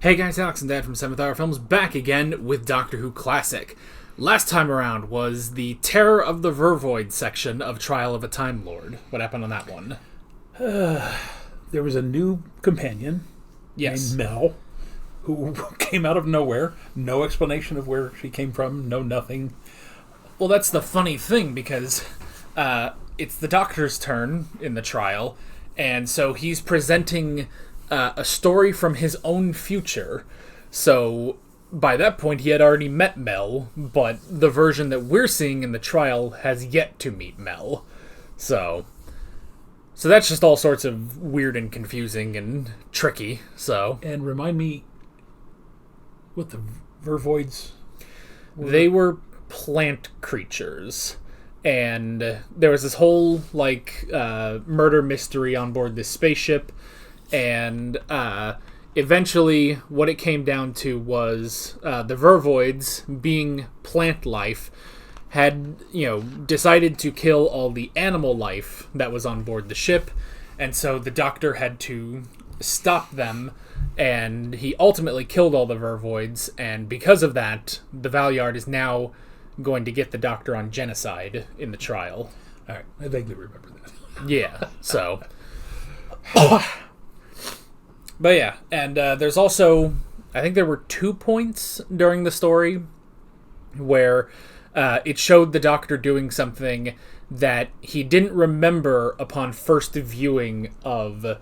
Hey guys, Alex and Dad from 7th Hour Films back again with Doctor Who Classic. Last time around was the Terror of the Vervoid section of Trial of a Time Lord. What happened on that one? There was a new companion named Mel who came out of nowhere. No explanation of where she came from, no nothing. Well, that's the funny thing because it's the Doctor's turn in the trial, and so he's presenting a story from his own future. So by that point, he had already met Mel, but the version that we're seeing in the trial has yet to meet Mel. So that's just all sorts of weird and confusing and tricky. So And remind me what the Vervoids were. They were plant creatures. And there was this whole murder mystery on board this spaceship. And eventually what it came down to was the Vervoids, being plant life, had, decided to kill all the animal life that was on board the ship. And so the Doctor had to stop them, and he ultimately killed all the Vervoids. And because of that, the Valyard is now going to get the Doctor on genocide in the trial. All right, I vaguely remember that. Yeah, so... But yeah, and there's also, I think there were 2 points during the story where it showed the Doctor doing something that he didn't remember upon first viewing of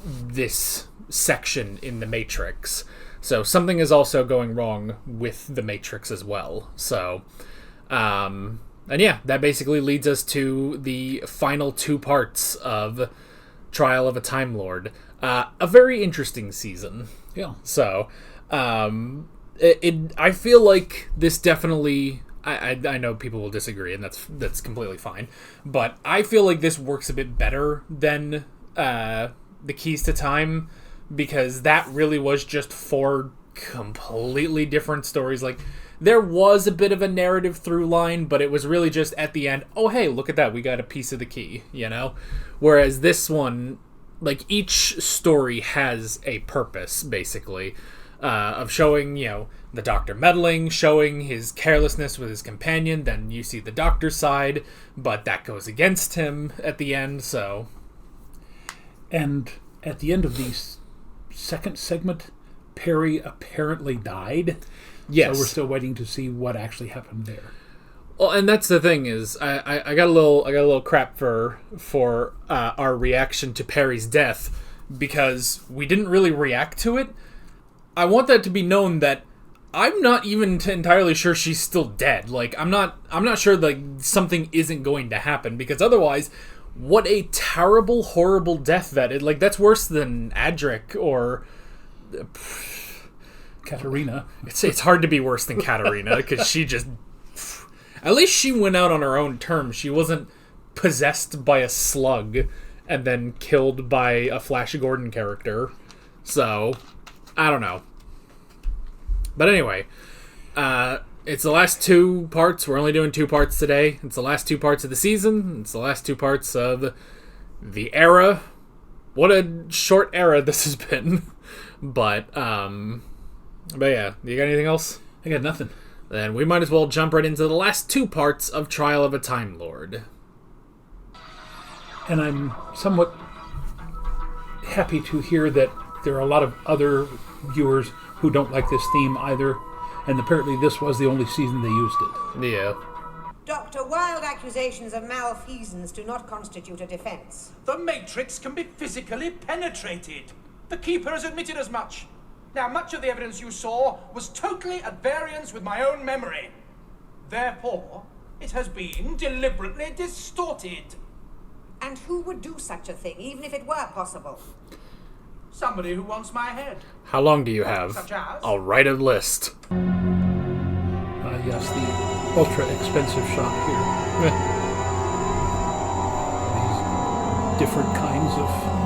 this section in the Matrix. So something is also going wrong with the Matrix as well. So, and yeah, that basically leads us to the final 2 parts of Trial of a Time Lord. A very interesting season. Yeah. So, I feel like this definitely... I know people will disagree, and that's completely fine. But I feel like this works a bit better than The Keys to Time, because that really was just 4 completely different stories. Like, there was a bit of a narrative through line, but it was really just at the end, oh, hey, look at that, we got a piece of the key, Whereas this one... each story has a purpose, basically, of showing, the Doctor meddling, showing his carelessness with his companion. Then you see the Doctor's side, but that goes against him at the end, so... And at the end of the second segment, Perry apparently died. Yes. So we're still waiting to see what actually happened there. Well, and that's the thing is, I got a little crap for our reaction to Perry's death, because we didn't really react to it. I want that to be known that I'm not even entirely sure she's still dead. Like, I'm not sure something isn't going to happen, because otherwise, what a terrible, horrible death that is. That's worse than Adric or Katarina. It's hard to be worse than Katarina, because she just... At least she went out on her own terms. She wasn't possessed by a slug and then killed by a Flash Gordon character. So, I don't know. But anyway, it's the last 2 parts. We're only doing 2 parts today. It's the last 2 parts of the season. It's the last 2 parts of the era. What a short era this has been. But yeah, you got anything else? I got nothing. Then we might as well jump right into the last 2 parts of Trial of a Time Lord. And I'm somewhat happy to hear that there are a lot of other viewers who don't like this theme either, and apparently this was the only season they used it. Yeah. Doctor, wild accusations of malfeasance do not constitute a defense. The Matrix can be physically penetrated. The Keeper has admitted as much. Now, much of the evidence you saw was totally at variance with my own memory. Therefore, it has been deliberately distorted. And who would do such a thing, even if it were possible? Somebody who wants my head. How long do you have? Such as? I'll write a list. Yes, the ultra-expensive shop here. These different kinds of...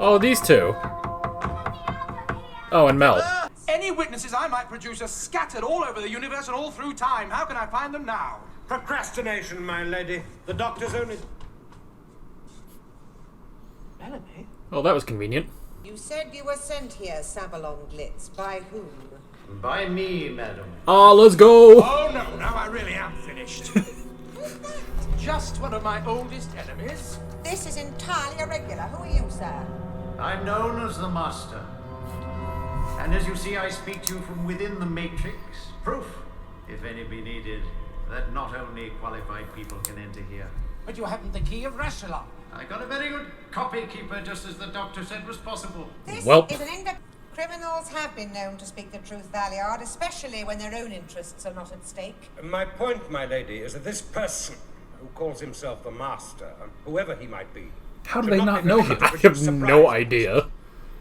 Oh, these 2. Oh, and Mel. Any witnesses I might produce are scattered all over the universe and all through time. How can I find them now? Procrastination, my lady. The Doctor's only... Melanie? Well, that was convenient. You said you were sent here, Sabalon Glitz. By whom? By me, madam. Let's go! Oh no, now I really am finished. Just one of my oldest enemies. This is entirely irregular. Who are you, sir? I'm known as the Master. And as you see, I speak to you from within the Matrix. Proof, if any be needed, that not only qualified people can enter here. But you haven't the key of Rashalon. I got a very good copy keeper, just as the doctor said was possible. This Well. is an criminals have been known to speak the truth, Valiard, especially when their own interests are not at stake. My point, my lady, is that this person who calls himself the Master, whoever he might be, How do should they not be know permitted him? to I produce have no surprises. idea.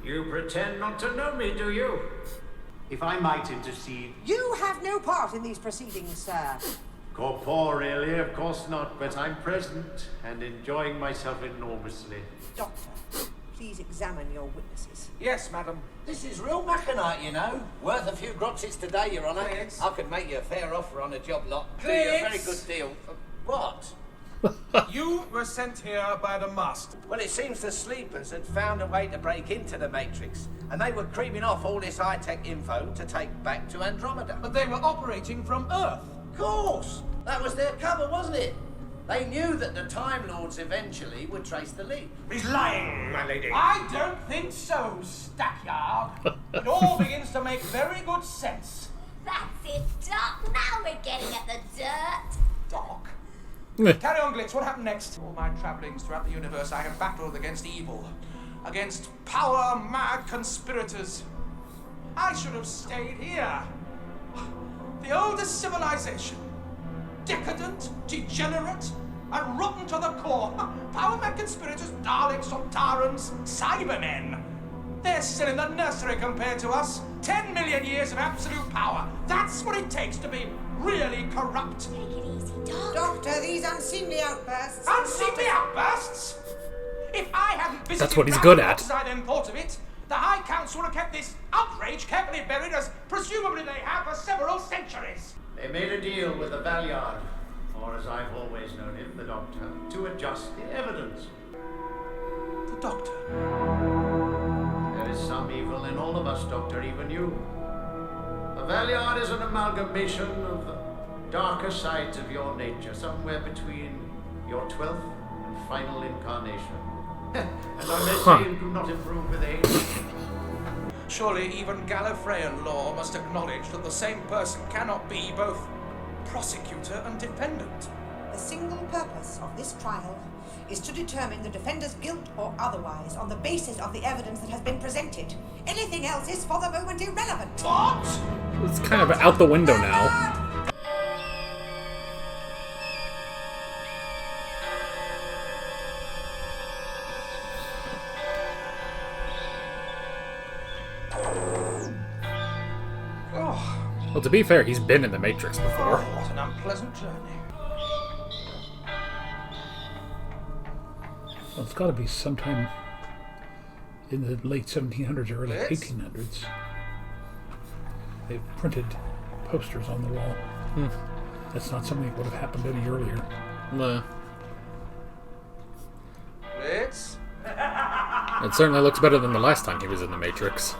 You pretend not to know me, do you? If I might intercede. You have no part in these proceedings, sir. Corporeally, of course not, but I'm present and enjoying myself enormously. Doctor, please examine your witnesses. Yes, madam. This is real machinite, you know. Worth a few grotzes today, Your Honour. Yes. I could make you a fair offer on a job lot. Do you a very Yes. good deal. What? You were sent here by the Master. Well, it seems the sleepers had found a way to break into the Matrix, and they were creaming off all this high-tech info to take back to Andromeda. But they were operating from Earth. Of course! That was their cover, wasn't it? They knew that the Time Lords eventually would trace the leap. He's lying, my lady. I don't think so, Stackyard. It all begins to make very good sense. That's it, Doc. Now we're getting at the dirt. Doc. Carry on, Glitz. What happened next? All my travellings throughout the universe, I have battled against evil, against power-mad conspirators. I should have stayed here. The oldest civilization. Decadent, degenerate, and rotten to the core. Power-mad conspirators, Daleks, Sontarans, Cybermen. They're still in the nursery compared to us. 10 million years of absolute power. That's what it takes to be really corrupt. Take it easy, Doc. Doctor, these unseemly outbursts. Unseemly outbursts? If I hadn't visited That's what he's good at. as I then thought of it, the High Council would have kept this outrage carefully buried, as presumably they have for several centuries. They made a deal with the Valiard, or as I've always known him, the Doctor, to adjust the evidence. The Doctor. There is some evil in all of us, Doctor, even you. The Valiard is an amalgamation of the darker sides of your nature, somewhere between your 12th and final incarnation. And I may say you do not improve with age. Surely even Gallifreyan law must acknowledge that the same person cannot be both prosecutor and defendant. The single purpose of this trial is to determine the defender's guilt or otherwise on the basis of the evidence that has been presented. Anything else is for the moment irrelevant. What? It's kind of out the window now. Oh, Well, to be fair, he's been in the Matrix before. what an unpleasant journey. Well, it's got to be sometime in the late 1700s or early Yes. 1800s. They've printed posters on the wall. That's not something that would have happened any earlier. Glitz? It certainly looks better than the last time he was in the Matrix.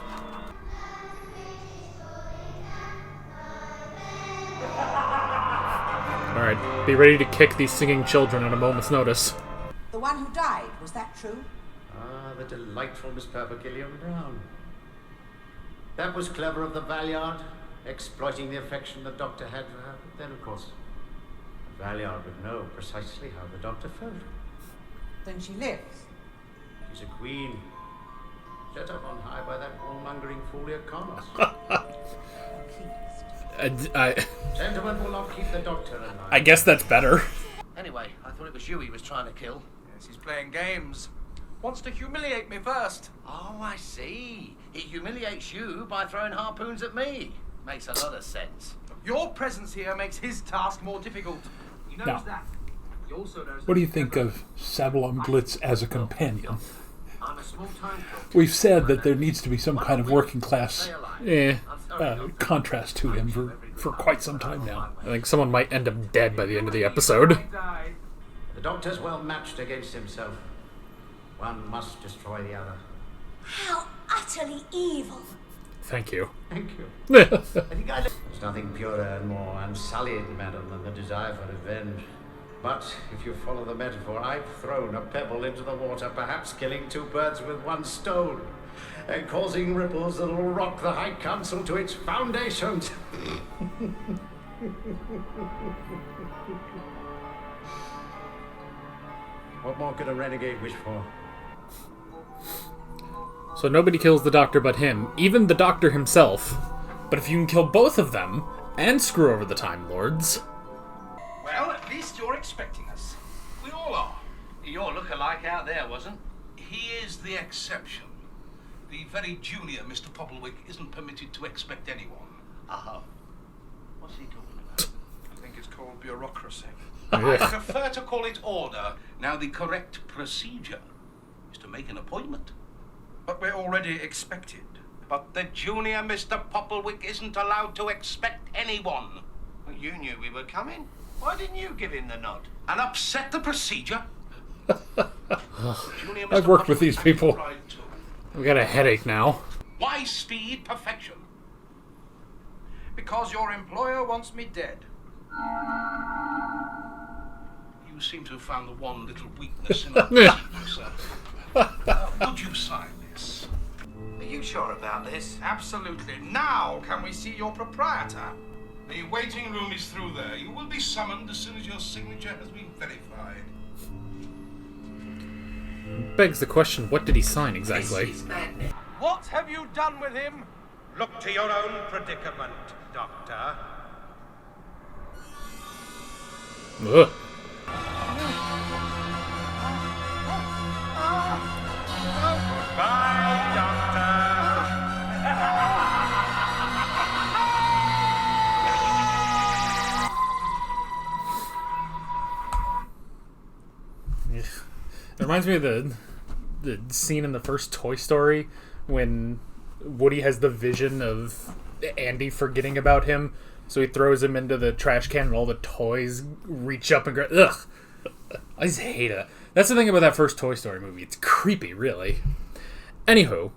Alright, be ready to kick these singing children at a moment's notice. The one who died, was that true? Ah, the delightful Miss Purple Gilliam Brown. That was clever of the Valiard, exploiting the affection the Doctor had for her. But then, of course, the Valiard would know precisely how the Doctor felt. Then she lives. She's a queen, set up on high by that warmongering Folia Connors. Gentlemen will not keep the Doctor alive. I guess that's better. Anyway, I thought it was you he was trying to kill. Yes, he's playing games. Wants to humiliate me first. Oh, I see. He humiliates you by throwing harpoons at me. Makes a lot of sense. Your presence here makes his task more difficult. He knows Now, that. He also knows What do you think of Sabalon Glitz as a companion? I'm a small-time doctor. We've said that there needs to be some kind of working class Stay alive. Eh, contrast to him for quite some time now. I think someone might end up dead by the end of the episode. The Doctor's well matched against himself. One must destroy the other. How utterly evil. Thank you. Thank you. There's nothing purer and more unsullied, madam, than the desire for revenge. But if you follow the metaphor, I've thrown a pebble into the water, perhaps killing two birds with one stone, and causing ripples that'll rock the High Council to its foundations. What more could a renegade wish for? So nobody kills the Doctor but him, even the Doctor himself. But if you can kill both of them, and screw over the Time Lords... Well, at least you're expecting us. We all are. Your look-alike out there, wasn't? He is the exception. The very junior Mr. Popplewick isn't permitted to expect anyone. Oh. What's he talking about? I think it's called bureaucracy. I prefer to call it order. Now, the correct procedure is to make an appointment. But we're already expected. But the junior Mr. Popplewick isn't allowed to expect anyone. Well, you knew we were coming. Why didn't you give him the nod? And upset the procedure? Junior Mr. I've worked with Popplewick these has people. tried to. I've got a headache now. Why speed perfection? Because your employer wants me dead. You seem to have found the one little weakness in our procedure, sir. Would you sign this? Are you sure about this? Absolutely. Now can we see your proprietor? The waiting room is through there. You will be summoned as soon as your signature has been verified. Begs the question, what did he sign exactly? This is madness. What have you done with him? Look to your own predicament, Doctor. Ugh. Goodbye, Doctor. It reminds me of the scene in the first Toy Story when Woody has the vision of Andy forgetting about him, so he throws him into the trash can and all the toys reach up and grab. Ugh! I just hate it. That's the thing about that first Toy Story movie. It's creepy, really. Anywho,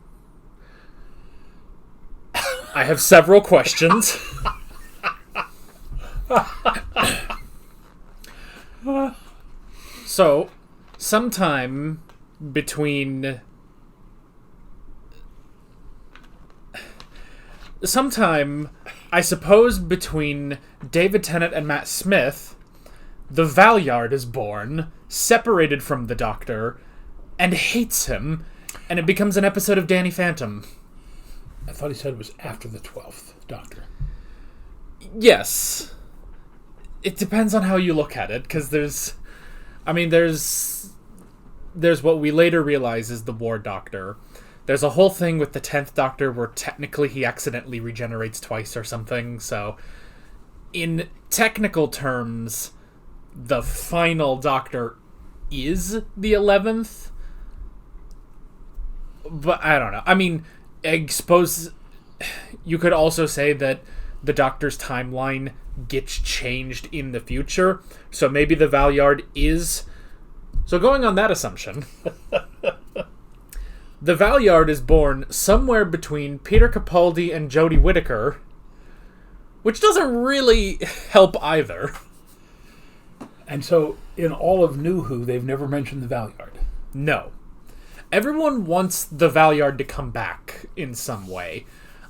I have several questions. So, sometime between I suppose between David Tennant and Matt Smith, the Valyard is born, separated from the Doctor, and hates him, and it becomes an episode of Danny Phantom. I thought he said it was after the 12th Doctor. Yes. It depends on how you look at it, because there's what we later realize is the War Doctor. There's a whole thing with the 10th Doctor where technically he accidentally regenerates twice or something, so in technical terms, the final Doctor is the 11th. But I don't know. I mean, I suppose you could also say that the Doctor's timeline gets changed in the future, so maybe the Valyard is... So going on that assumption, the Valyard is born somewhere between Peter Capaldi and Jodie Whittaker, which doesn't really help either. And so, in all of New Who, they've never mentioned the Valyard. No. Everyone wants the Valyard to come back in some way.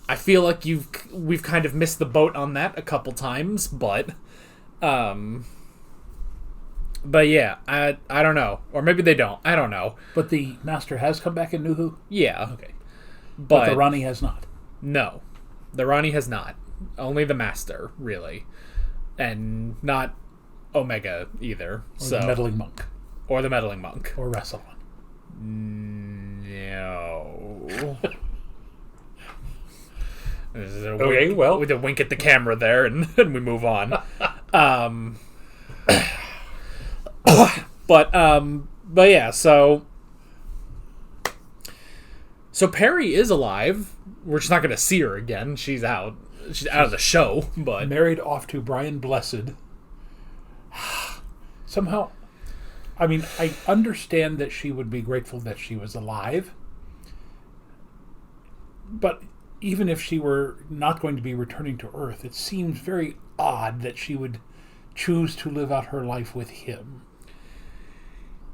I feel like we've kind of missed the boat on that a couple times, but yeah, I don't know. Or maybe they don't. I don't know. But the Master has come back in New Who? Yeah. Okay. But the Rani has not. No. The Rani has not. Only the Master, really. And not Omega either. Or the Meddling Monk. Or the Meddling Monk. Or Rassilon. No. Okay, well. With a wink at the camera there, and we move on. But yeah, so Perry is alive. We're just not going to see her again. She's out. She's out of the show, but... Married off to Brian Blessed. Somehow... I mean, I understand that she would be grateful that she was alive, but even if she were not going to be returning to Earth, it seems very odd that she would choose to live out her life with him.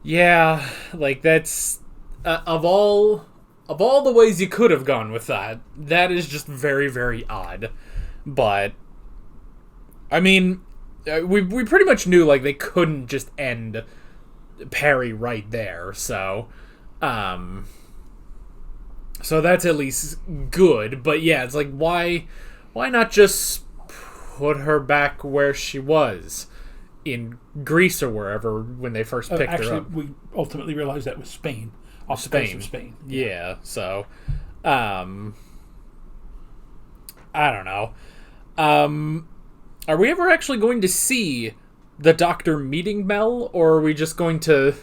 Yeah, like that's of all the ways you could have gone with that, that is just very, very odd. But I mean, we pretty much knew like they couldn't just end Perry right there, so that's at least good. But yeah, it's like why not just put her back where she was in Greece or wherever when they first picked her up? We ultimately realized that was Spain, off the coast of Spain. Yeah, so I don't know. Are we ever actually going to see the Doctor meeting Mel, or are we just going to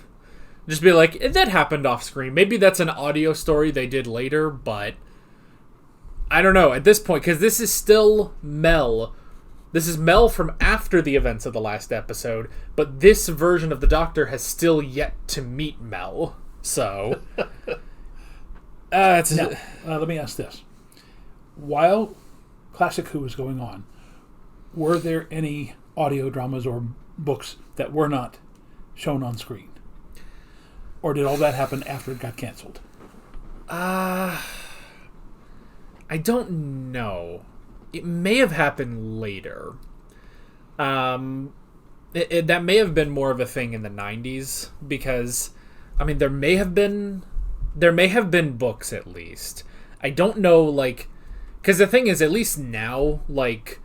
just be like, that happened off screen? Maybe that's an audio story they did later, but I don't know at this point, because this is still Mel. This is Mel from after the events of the last episode, but this version of the Doctor has still yet to meet Mel. So, let me ask this. While Classic Who was going on, were there any audio dramas or books that were not shown on screen? Or did all that happen after it got canceled? I don't know. It may have happened later. That may have been more of a thing in the 90s, because I mean there may have been books at least. I don't know, like, because the thing is, at least now, like,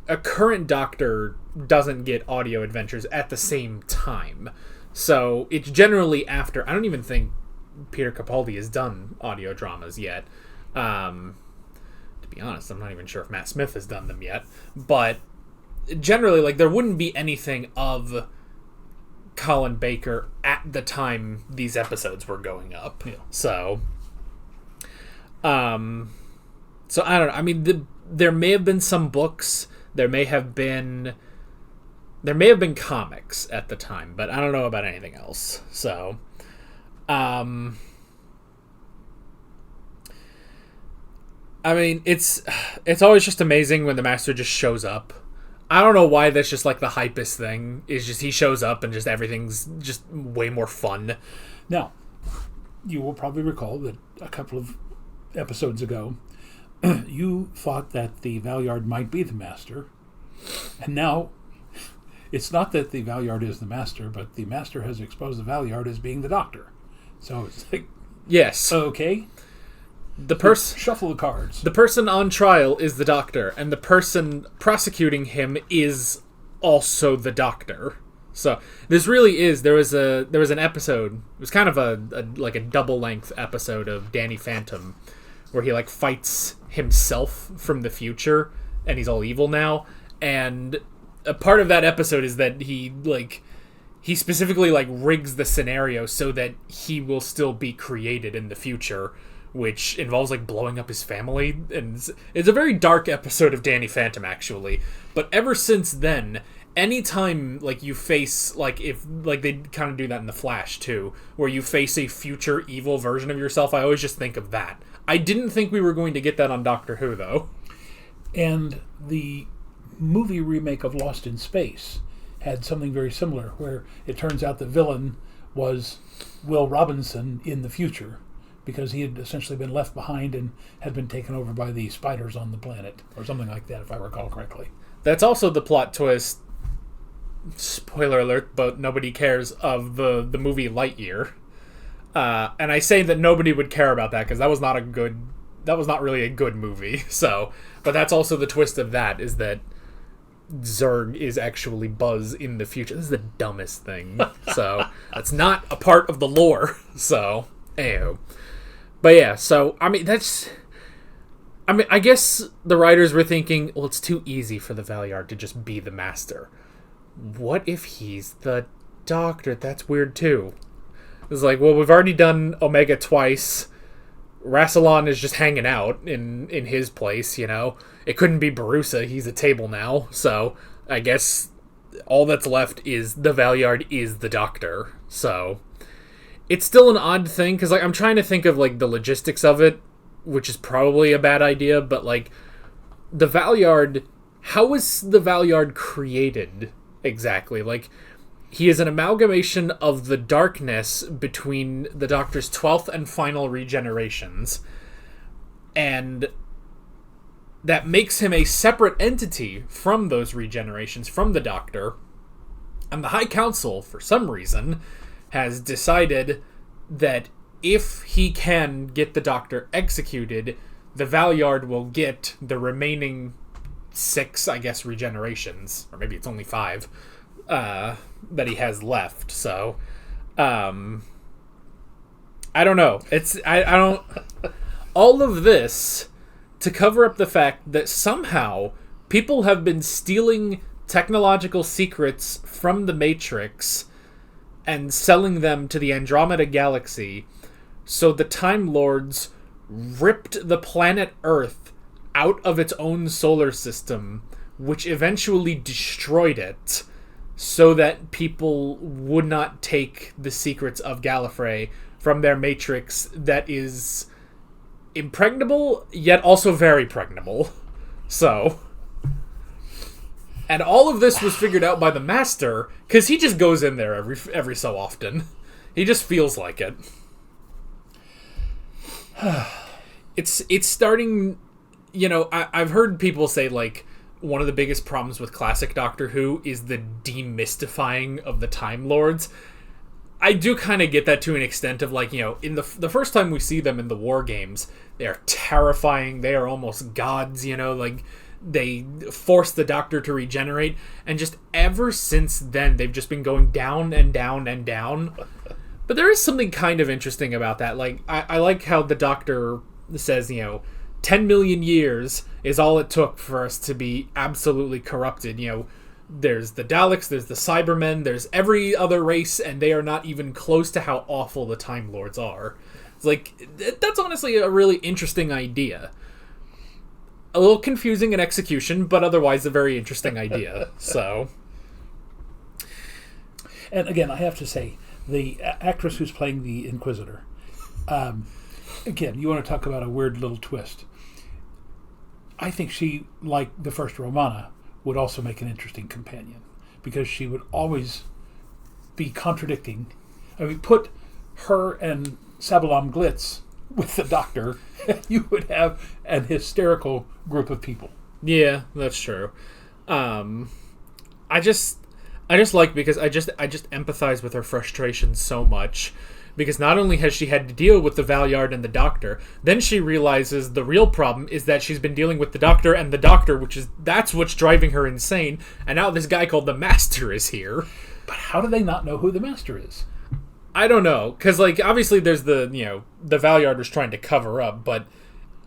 a current Doctor doesn't get audio adventures at the same time. So it's generally after. I don't even think Peter Capaldi has done audio dramas yet. To be honest, I'm not even sure if Matt Smith has done them yet. But generally, like, there wouldn't be anything of Colin Baker at the time these episodes were going up. Yeah. So I don't know. I mean, there may have been some books. There may have been comics at the time, but I don't know about anything else. So, I mean, it's always just amazing when the Master just shows up. I don't know why that's just like the hypest thing. Is just he shows up and just everything's just way more fun. Now, you will probably recall that a couple of episodes ago, you thought that the Valyard might be the Master, and now it's not that the Valyard is the Master, but the Master has exposed the Valyard as being the Doctor. So it's like, yes, okay. Shuffle the cards. The person on trial is the Doctor, and the person prosecuting him is also the Doctor. So this really is. There was an episode. It was kind of a double length episode of Danny Phantom, where he like fights himself from the future, and he's all evil now. And a part of that episode is that he specifically like rigs the scenario so that he will still be created in the future, which involves like blowing up his family, and it's a very dark episode of Danny Phantom actually. But ever since then, anytime like you face like if like they kind of do that in The Flash too, where you face a future evil version of yourself, I always just think of that. I didn't think we were going to get that on Doctor Who though. And the movie remake of Lost in Space had something very similar, where it turns out the villain was Will Robinson in the future, because he had essentially been left behind and had been taken over by the spiders on the planet, or something like that, if I recall correctly. That's also the plot twist, spoiler alert, but nobody cares, of the movie Lightyear. And I say that nobody would care about that because that was not really a good movie. So, but that's also the twist of that, is that Zurg is actually Buzz in the future. This is the dumbest thing. So that's not a part of the lore. So, ew. But yeah, so I mean I guess the writers were thinking, well, it's too easy for the Valyard to just be the Master. What if he's the Doctor? That's weird too. It's like, well, we've already done Omega twice. Rassilon is just hanging out in his place, you know. It couldn't be Barusa. He's a table now. So I guess all that's left is the Valeyard is the Doctor. So it's still an odd thing, because like I'm trying to think of like the logistics of it, which is probably a bad idea, but like the Valeyard, how was the Valeyard created exactly? Like, he is an amalgamation of the darkness between the Doctor's 12th and final regenerations, and that makes him a separate entity from those regenerations, from the Doctor. And the High Council, for some reason, has decided that if he can get the Doctor executed, the Valeyard will get the remaining 6, I guess, regenerations, or maybe it's only 5, that he has left. So, I don't know. I don't. All of this to cover up the fact that somehow people have been stealing technological secrets from the Matrix and selling them to the Andromeda Galaxy, so the Time Lords ripped the planet Earth out of its own solar system, which eventually destroyed it, so that people would not take the secrets of Gallifrey from their Matrix that is impregnable, yet also very pregnable. So, and all of this was figured out by the Master, because he just goes in there every so often. He just feels like it. It's starting, you know, I've heard people say, like, one of the biggest problems with classic Doctor Who is the demystifying of the Time Lords. I do kind of get that to an extent of, like, you know, in the first time we see them in the War Games, they are terrifying, they are almost gods, you know, like, they force the Doctor to regenerate, and just ever since then, they've just been going down and down and down. But there is something kind of interesting about that. Like, I like how the Doctor says, you know, 10 million years is all it took for us to be absolutely corrupted. You know, there's the Daleks, there's the Cybermen, there's every other race, and they are not even close to how awful the Time Lords are. It's like, that's honestly a really interesting idea. A little confusing in execution, but otherwise a very interesting idea. So, and again, I have to say, the actress who's playing the Inquisitor, again, you want to talk about a weird little twist. I think she, like the first Romana, would also make an interesting companion, because she would always be contradicting. I mean, put her and Sabalam Glitz with the Doctor, you would have an hysterical group of people. Yeah, that's true. I just like, because I just empathize with her frustration so much, because not only has she had to deal with the Valeyard and the Doctor, then she realizes the real problem is that she's been dealing with the Doctor and the Doctor, that's what's driving her insane, and now this guy called the Master is here. But how do they not know who the Master is? I don't know, because, like, obviously there's the Valeyard was trying to cover up, but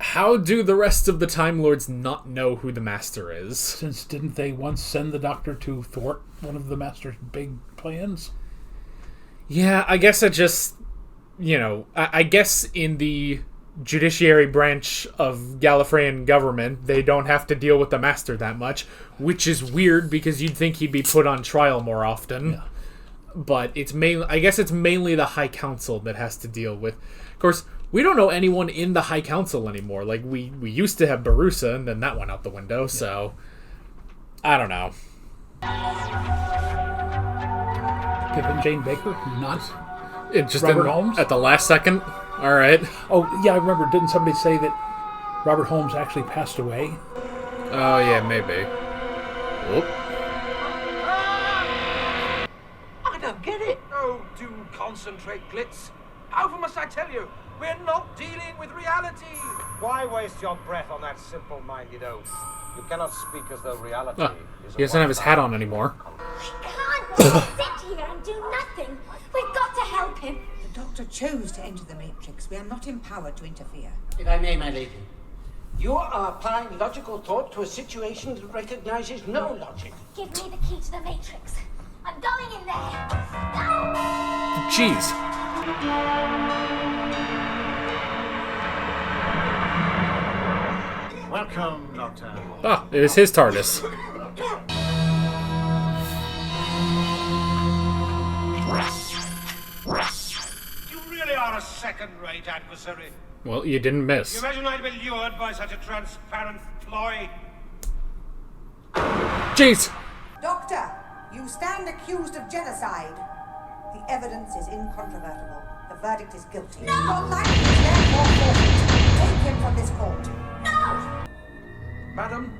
how do the rest of the Time Lords not know who the Master is? Since didn't they once send the Doctor to thwart one of the Master's big plans? Yeah, I guess I just, I guess in the judiciary branch of Gallifreyan government, they don't have to deal with the Master that much, which is weird, because you'd think he'd be put on trial more often. Yeah. But I guess it's mainly the High Council that has to deal with. Of course, we don't know anyone in the High Council anymore. Like, we used to have Barusa, and then that went out the window, so I don't know. Given Jane Baker, not just Robert Holmes? At the last second? All right. Oh, yeah, I remember. Didn't somebody say that Robert Holmes actually passed away? Oh, yeah, maybe. Whoop. I don't get it. Oh, do concentrate, Glitz. How often must I tell you? We're not dealing with reality. Why waste your breath on that simple-minded oaf? You cannot speak as though reality is he doesn't have his hat on anymore. We can't just sit here and do nothing. We've got to help him. The Doctor chose to enter the Matrix. We are not empowered to interfere. If I may, my lady. You are applying logical thought to a situation that recognizes no logic. Give me the key to the Matrix. I'm going in there. No! Jeez. Welcome, Doctor. Ah, it was his TARDIS. second-rate adversary. Well, you didn't You miss. imagine I'd be lured by such a transparent ploy? Jeez! Doctor, you stand accused of genocide. The evidence is incontrovertible. The verdict is guilty. No! Your life is therefore forfeit. Take him from this court. No! Madam,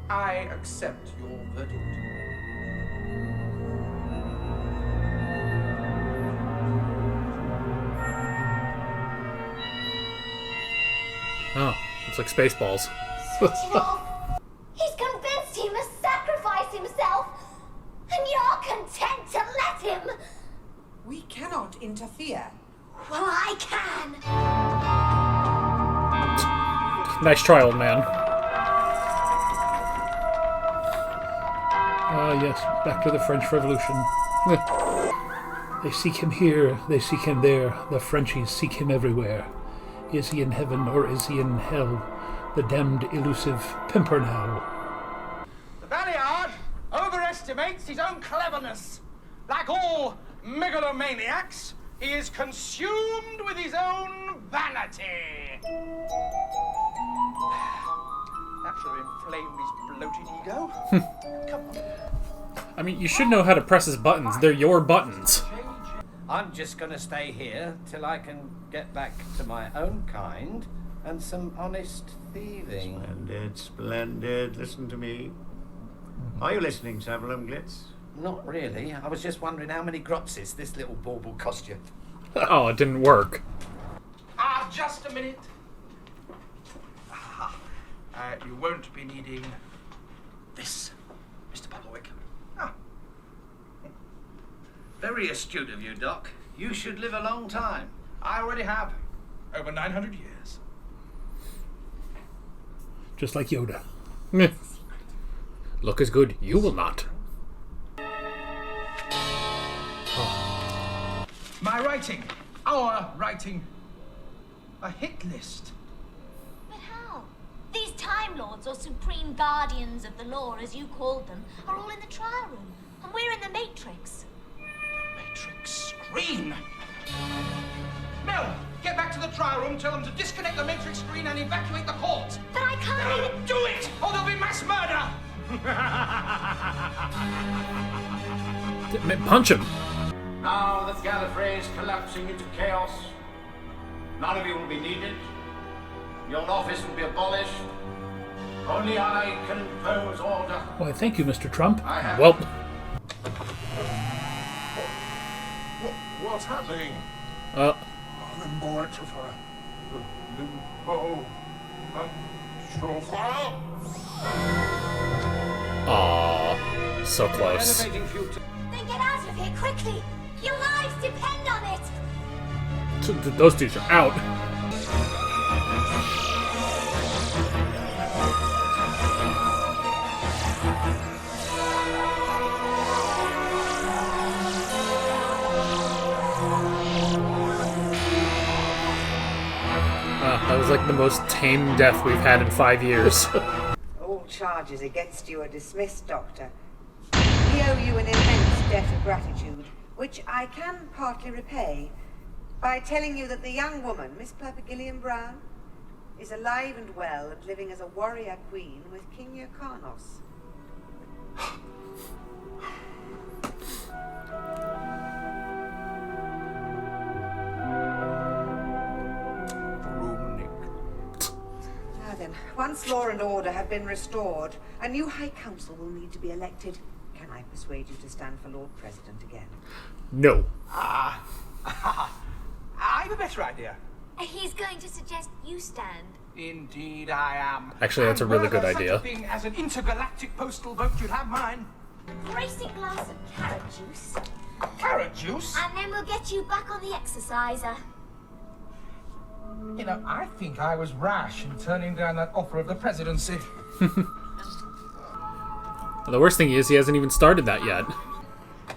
I accept your verdict. Oh, it's like Spaceballs. Switch it off. He's convinced he must sacrifice himself, and you're content to let him. We cannot interfere. Well, I can. Nice try, old man. Ah, yes, back to the French Revolution. They seek him here, they seek him there. The Frenchies seek him everywhere. Is he in heaven or is he in hell? The damned elusive Pimpernel. The Valeyard overestimates his own cleverness. Like all megalomaniacs, he is consumed with his own vanity. That should inflame his bloated ego. Come on. I mean, you should know how to press his buttons. They're your buttons. I'm just going to stay here till I can get back to my own kind and some honest thieving. Splendid, splendid. Listen to me. Are you listening, Savalum Glitz? Not really. I was just wondering how many gropses this little bauble cost you. Oh, it didn't work. Just a minute. You won't be needing this, Mr. Poplowick. Ah. Very astute of you, Doc. You should live a long time. I already have. Over 900 years. Just like Yoda. Meh. Look as good. You will not. My writing. Our writing. A hit list. But how? These Time Lords, or Supreme Guardians of the Law, as you called them, are all in the trial room. And we're in the Matrix. Matrix screen. Mel, get back to the trial room, tell them to disconnect the Matrix screen and evacuate the court. But I can't even... Do it, or there'll be mass murder. Punch him. Now that Gallifrey is collapsing into chaos, none of you will be needed. Your office will be abolished. Only I can impose order. Why, thank you, Mr. Trump. I have. Well, What's happening? Limbo chauffeur. Limbo chauffeur. aw, so close. Then get out of here, quickly! Your lives depend on it! Those dudes are out. That was like the most tame death we've had in 5 years. All charges against you are dismissed, Doctor. We owe you an immense debt of gratitude, which I can partly repay by telling you that the young woman, Miss Perpigillion Brown, is alive and well and living as a warrior queen with King Yrcanos. Now then, once law and order have been restored, a new High Council will need to be elected. Can I persuade you to stand for Lord President again? No. I have a better idea. He's going to suggest you stand. Indeed, I am. Actually, that's a really good And were there idea. Such a thing as an intergalactic postal vote, you'd have mine. Brace a glass of carrot juice, Carrot juice? and then we'll get you back on the exerciser. You know, I think I was rash in turning down that offer of the presidency. The worst thing is he hasn't even started that yet.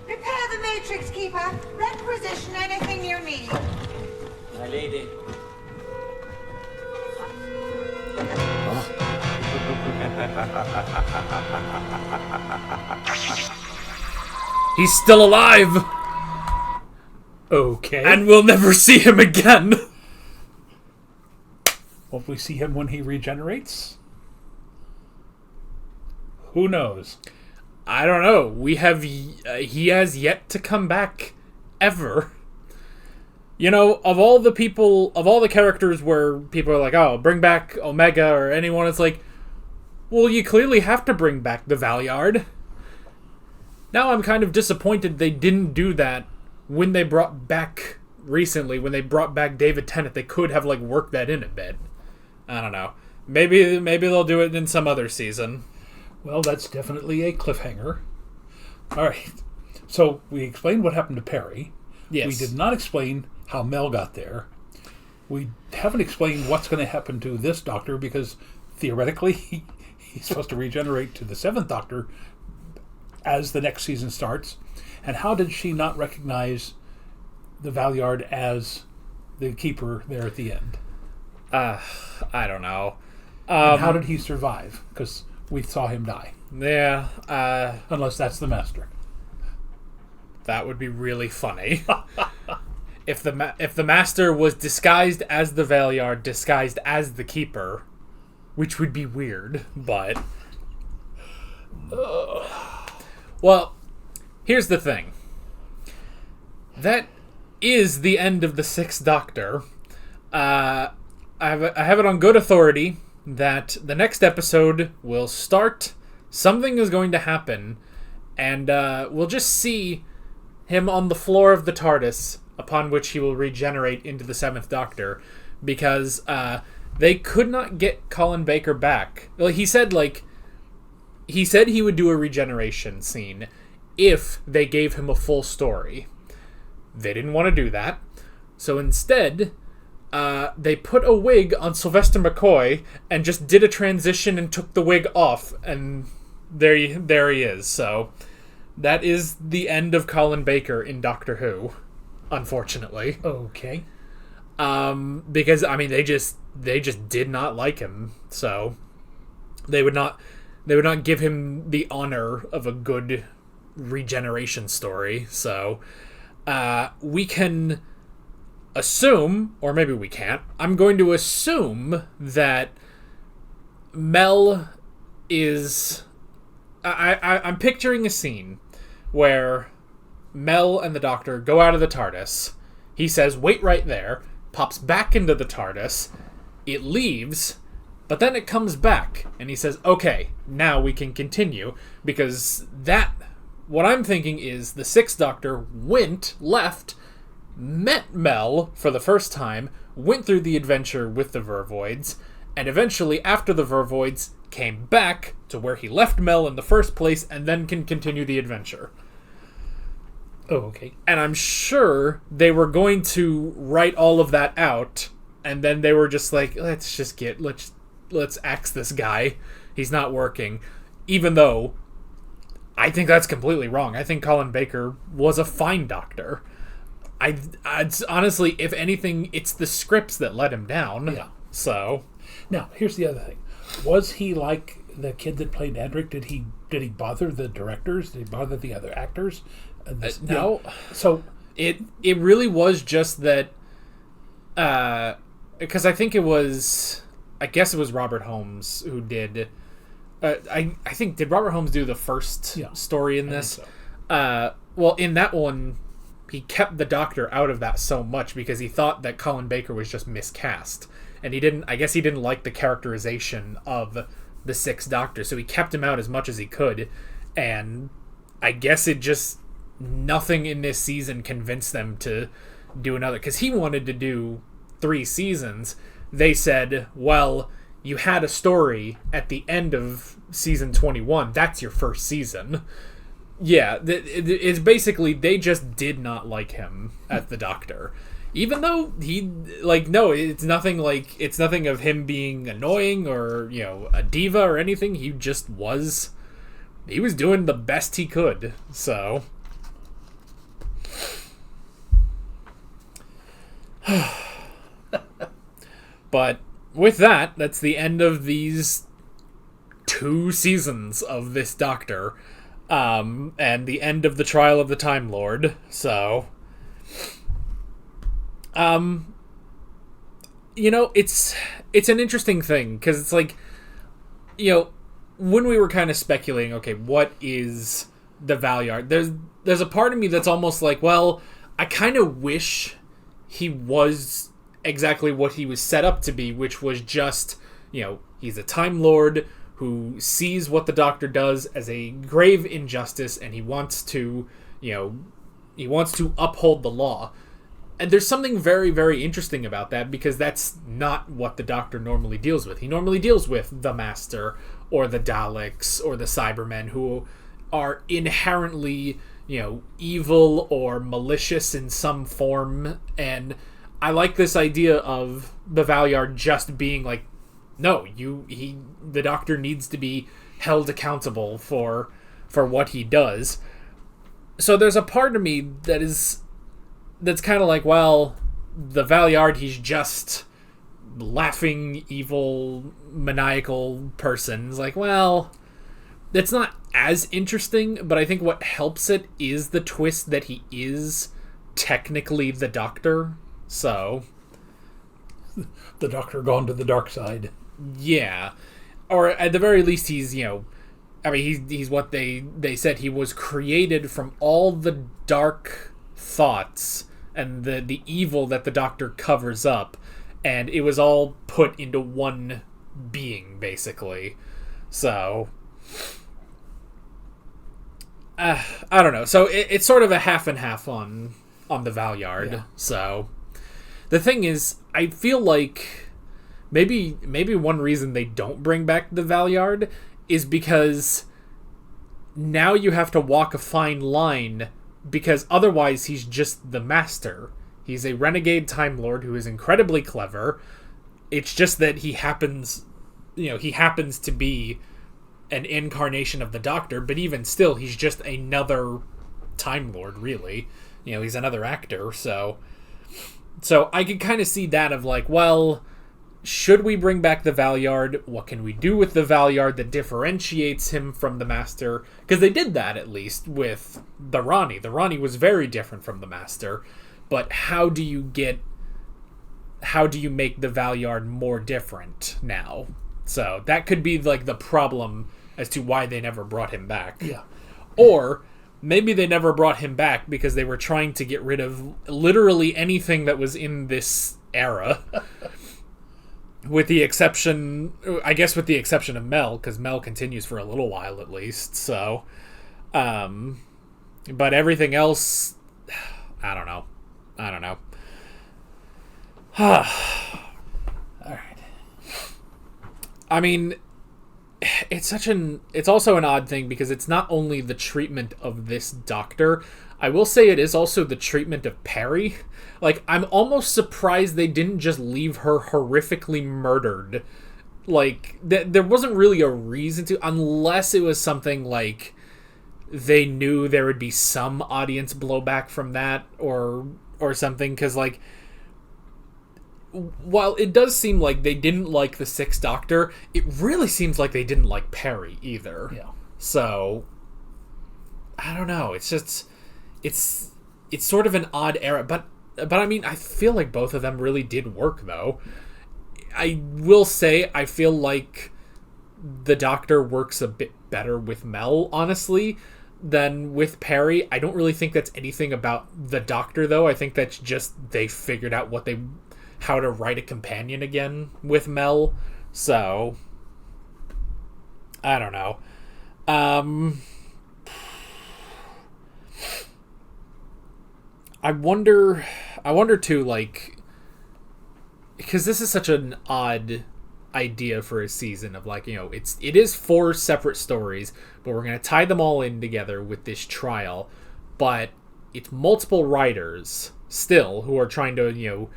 Prepare the Matrix Keeper. Requisition anything you need. My lady. He's still alive! Okay. And we'll never see him again. Will we see him when he regenerates? Who knows? I don't know. He has yet to come back ever. You know, of all the characters where people are like, oh, bring back Omega or anyone, it's like, well, you clearly have to bring back the Valyard. Now I'm kind of disappointed they didn't do that when they brought back David Tennant. They could have, like, worked that in a bit. I don't know. Maybe they'll do it in some other season. Well, that's definitely a cliffhanger. All right. So we explained what happened to Perry. Yes. We did not explain how Mel got there. We haven't explained what's going to happen to this Doctor because theoretically he's supposed to regenerate to the 7th Doctor as the next season starts. And how did she not recognize the Valyard as the Keeper there at the end? I don't know. And how did he survive? Because we saw him die. Yeah. Unless that's the Master. That would be really funny. If the Master was disguised as the Valyard, disguised as the Keeper, which would be weird, but... Well, here's the thing. That is the end of the 6th Doctor. I have it on good authority that the next episode will start, something is going to happen, and we'll just see him on the floor of the TARDIS, upon which he will regenerate into the 7th Doctor, because they could not get Colin Baker back. Well, he said he would do a regeneration scene if they gave him a full story. They didn't want to do that, so instead they put a wig on Sylvester McCoy and just did a transition and took the wig off, and there he is. So that is the end of Colin Baker in Doctor Who, unfortunately. Okay. Because I mean they just did not like him, so they would not give him the honor of a good regeneration story. So we can assume, or maybe we can't, I'm going to assume that Mel is... I'm picturing a scene where Mel and the Doctor go out of the TARDIS. He says, wait right there, pops back into the TARDIS, it leaves, but then it comes back, and he says, okay, now we can continue, because what I'm thinking is the 6th Doctor left, met Mel for the first time, went through the adventure with the Vervoids, and eventually, after the Vervoids, came back to where he left Mel in the first place, and then can continue the adventure. Oh, okay. And I'm sure they were going to write all of that out, and then they were just like, let's axe this guy. He's not working. Even though I think that's completely wrong. I think Colin Baker was a fine Doctor. I'd honestly, if anything, it's the scripts that let him down. Yeah. So now, here's the other thing. Was he like the kid that played Edric? Did he bother the directors? Did he bother the other actors? No. So it really was just that, because I guess it was Robert Holmes who did. I think, did Robert Holmes do the first story in this? So. Well, in that one, he kept the Doctor out of that so much because he thought that Colin Baker was just miscast, and he didn't like the characterization of the 6th Doctor, so he kept him out as much as he could, and I guess nothing in this season convinced them to do another, because he wanted to do 3 seasons. They said, well, you had a story at the end of season 21. That's your first season. Yeah, it's basically they just did not like him as the Doctor. Even though it's nothing of him being annoying or, a diva or anything. He was doing the best he could. So but with that, that's the end of these 2 seasons of this Doctor, and the end of the Trial of the Time Lord. So You know, it's an interesting thing, because it's like, you know, when we were kind of speculating, okay, what is the Valyard? There's a part of me that's almost like, well, I kind of wish he was exactly what he was set up to be, which was just, you know, he's a Time Lord who sees what the Doctor does as a grave injustice, and he wants to, you know, uphold the law. And there's something very, very interesting about that, because that's not what the Doctor normally deals with. He normally deals with the Master, or the Daleks, or the Cybermen, who are inherently, you know, evil or malicious in some form. And I like this idea of the Valyard just being like, no, the Doctor needs to be held accountable for what he does. So there's a part of me that's kind of like, well, the Valyard, he's just laughing, evil, maniacal person. It's like, well, it's not as interesting, but I think what helps it is the twist that he is technically the Doctor. So the Doctor gone to the dark side. Yeah. Or at the very least, he's, you know, I mean, he's what they said. He was created from all the dark thoughts and the evil that the Doctor covers up, and it was all put into one being, basically. So I don't know. So it's sort of a half and half on the Valyard. Yeah. So the thing is, I feel like maybe one reason they don't bring back the Valyard is because now you have to walk a fine line, because otherwise he's just the Master. He's a renegade Time Lord who is incredibly clever. It's just that he happens to be an incarnation of the Doctor, but even still, he's just another Time Lord, really. You know, he's another actor, so I could kind of see that of like, well, should we bring back the Valyard? What can we do with the Valyard that differentiates him from the Master? Because they did that, at least, with the Rani. The Rani was very different from the Master, but how do you make the Valyard more different now? So that could be like the problem as to why they never brought him back. Yeah. Or maybe they never brought him back because they were trying to get rid of literally anything that was in this era. With the exception of Mel, because Mel continues for a little while at least. So, but everything else, I don't know. All right. I mean, it's also an odd thing, because it's not only the treatment of this Doctor. I will say it is also the treatment of Peri. Like, I'm almost surprised they didn't just leave her horrifically murdered. Like, there wasn't really a reason to, unless it was something like they knew there would be some audience blowback from that, or something, because, like, while it does seem like they didn't like the Sixth Doctor, it really seems like they didn't like Peri either. Yeah. So, I don't know. It's just, it's sort of an odd era, but I mean, I feel like both of them really did work, though. I will say, I feel like the Doctor works a bit better with Mel, honestly, than with Peri. I don't really think that's anything about the Doctor, though. I think that's just they figured out how to write a companion again with Mel. So, I don't know. I wonder too, like, because this is such an odd idea for a season of, like, you know, it is 4 separate stories, but we're going to tie them all in together with this trial, but it's multiple writers still who are trying to, you know,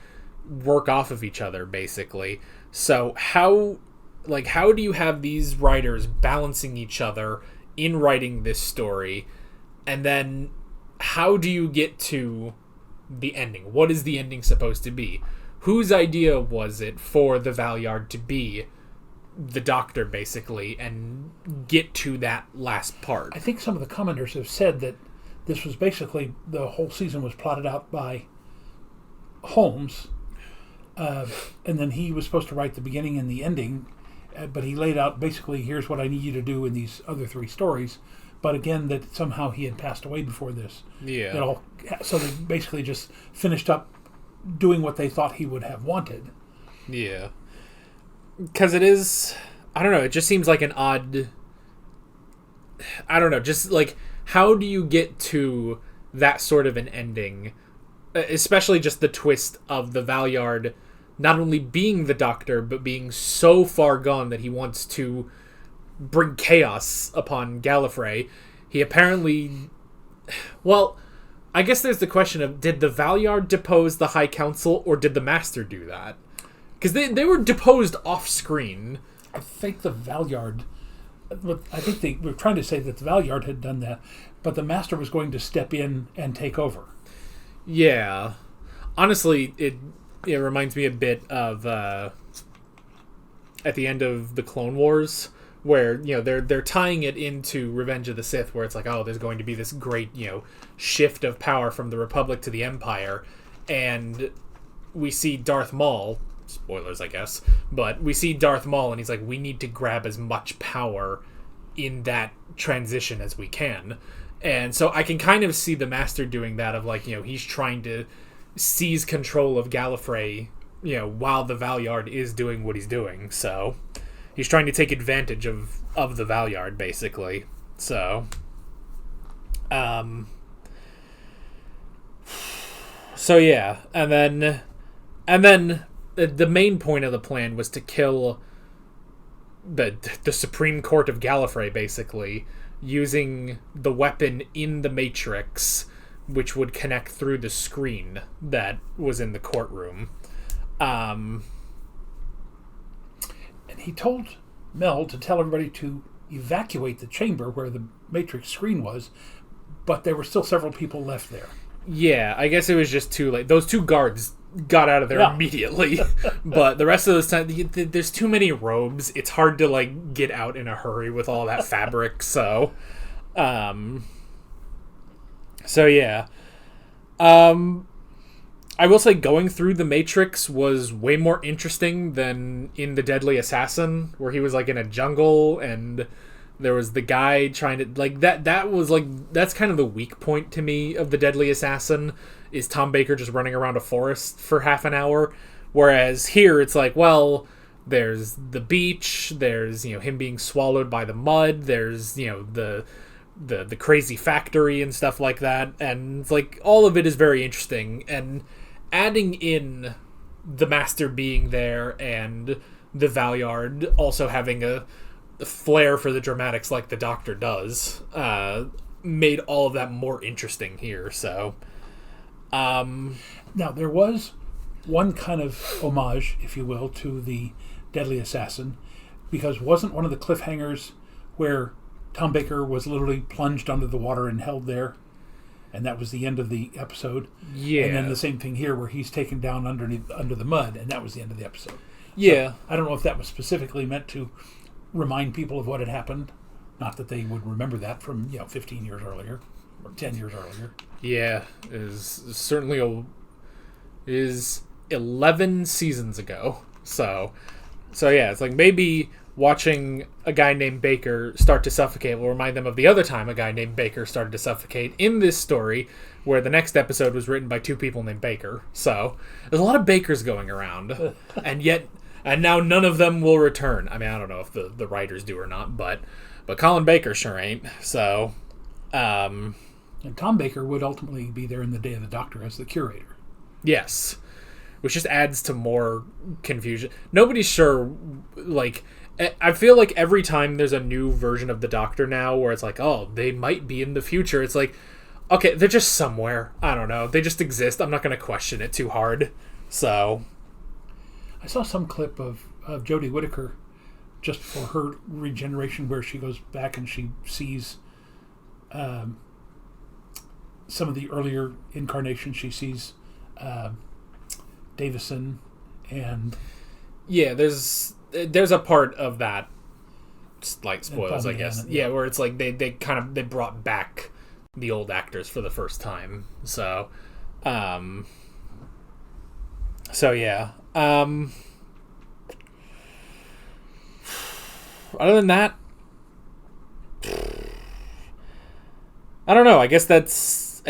work off of each other, basically. So how do you have these writers balancing each other in writing this story, and then how do you get to the ending? What is the ending supposed to be? Whose idea was it for the Valyard to be the Doctor, basically, and get to that last part? I think some of the commenters have said that this was basically, the whole season was plotted out by Holmes, and then he was supposed to write the beginning and the ending, but he laid out basically, here's what I need you to do in these other 3 stories. But again, that somehow he had passed away before this. Yeah. So they basically just finished up doing what they thought he would have wanted. Yeah. Because it is... I don't know, it just seems like an odd... I don't know, just like, how do you get to that sort of an ending? Especially just the twist of the Valyard not only being the Doctor, but being so far gone that he wants to bring chaos upon Gallifrey. He apparently... Well, I guess there's the question of, did the Valyard depose the High Council, or did the Master do that? Because they were deposed off-screen. I think the Valyard... I think they were trying to say that the Valyard had done that, but the Master was going to step in and take over. Yeah. Honestly, it reminds me a bit of at the end of the Clone Wars, where, you know, they're tying it into Revenge of the Sith, where it's like, oh, there's going to be this great, you know, shift of power from the Republic to the Empire, and we see Darth Maul, spoilers, I guess, but we see Darth Maul, and he's like, we need to grab as much power in that transition as we can. And so I can kind of see the Master doing that, of like, you know, he's trying to seize control of Gallifrey, you know, while the Valyard is doing what he's doing. So he's trying to take advantage of the Valyard, basically. So so yeah, and then the main point of the plan was to kill the Supreme Court of Gallifrey, basically, using the weapon in the Matrix, which would connect through the screen that was in the courtroom. And he told Mel to tell everybody to evacuate the chamber where the Matrix screen was, but there were still several people left there. Yeah, I guess it was just too late. Those 2 guards got out of there immediately, but the rest of those time, there's too many robes. It's hard to like get out in a hurry with all that fabric. So yeah. I will say going through the Matrix was way more interesting than in The Deadly Assassin, where he was like in a jungle and there was the guy trying to like that was like, that's kind of the weak point to me of The Deadly Assassin, is Tom Baker just running around a forest for half an hour. Whereas here it's like, well, there's the beach, there's, you know, him being swallowed by the mud, there's, you know, the crazy factory and stuff like that, and it's like all of it is very interesting, and adding in the Master being there and the Valyard also having a flair for the dramatics like the Doctor does, made all of that more interesting here. So now there was one kind of homage, if you will, to the Deadly Assassin, because wasn't one of the cliffhangers where Tom Baker was literally plunged under the water and held there, and that was the end of the episode? Yeah. And then the same thing here, where he's taken down under the mud, and that was the end of the episode. Yeah. So, I don't know if that was specifically meant to remind people of what had happened. Not that they would remember that from, 15 years earlier or 10 years earlier. Yeah, is 11 seasons ago. So yeah, it's like maybe watching a guy named Baker start to suffocate will remind them of the other time a guy named Baker started to suffocate in this story, where the next episode was written by 2 people named Baker. So there's a lot of Bakers going around, and now none of them will return. I mean, I don't know if the writers do or not, but Colin Baker sure ain't. So, and Tom Baker would ultimately be there in the Day of the Doctor as the curator. Yes, which just adds to more confusion. Nobody's sure, like, I feel like every time there's a new version of the Doctor now where it's like, oh, they might be in the future, it's like, okay, they're just somewhere. I don't know. They just exist. I'm not going to question it too hard. So I saw some clip of Jodie Whittaker just for her regeneration, where she goes back and she sees some of the earlier incarnations. She sees Davison, and yeah, there's a part of that, like, spoilers, I guess. Yeah, where it's like they brought back the old actors for the first time. So So yeah. Other than that, I don't know. I guess that's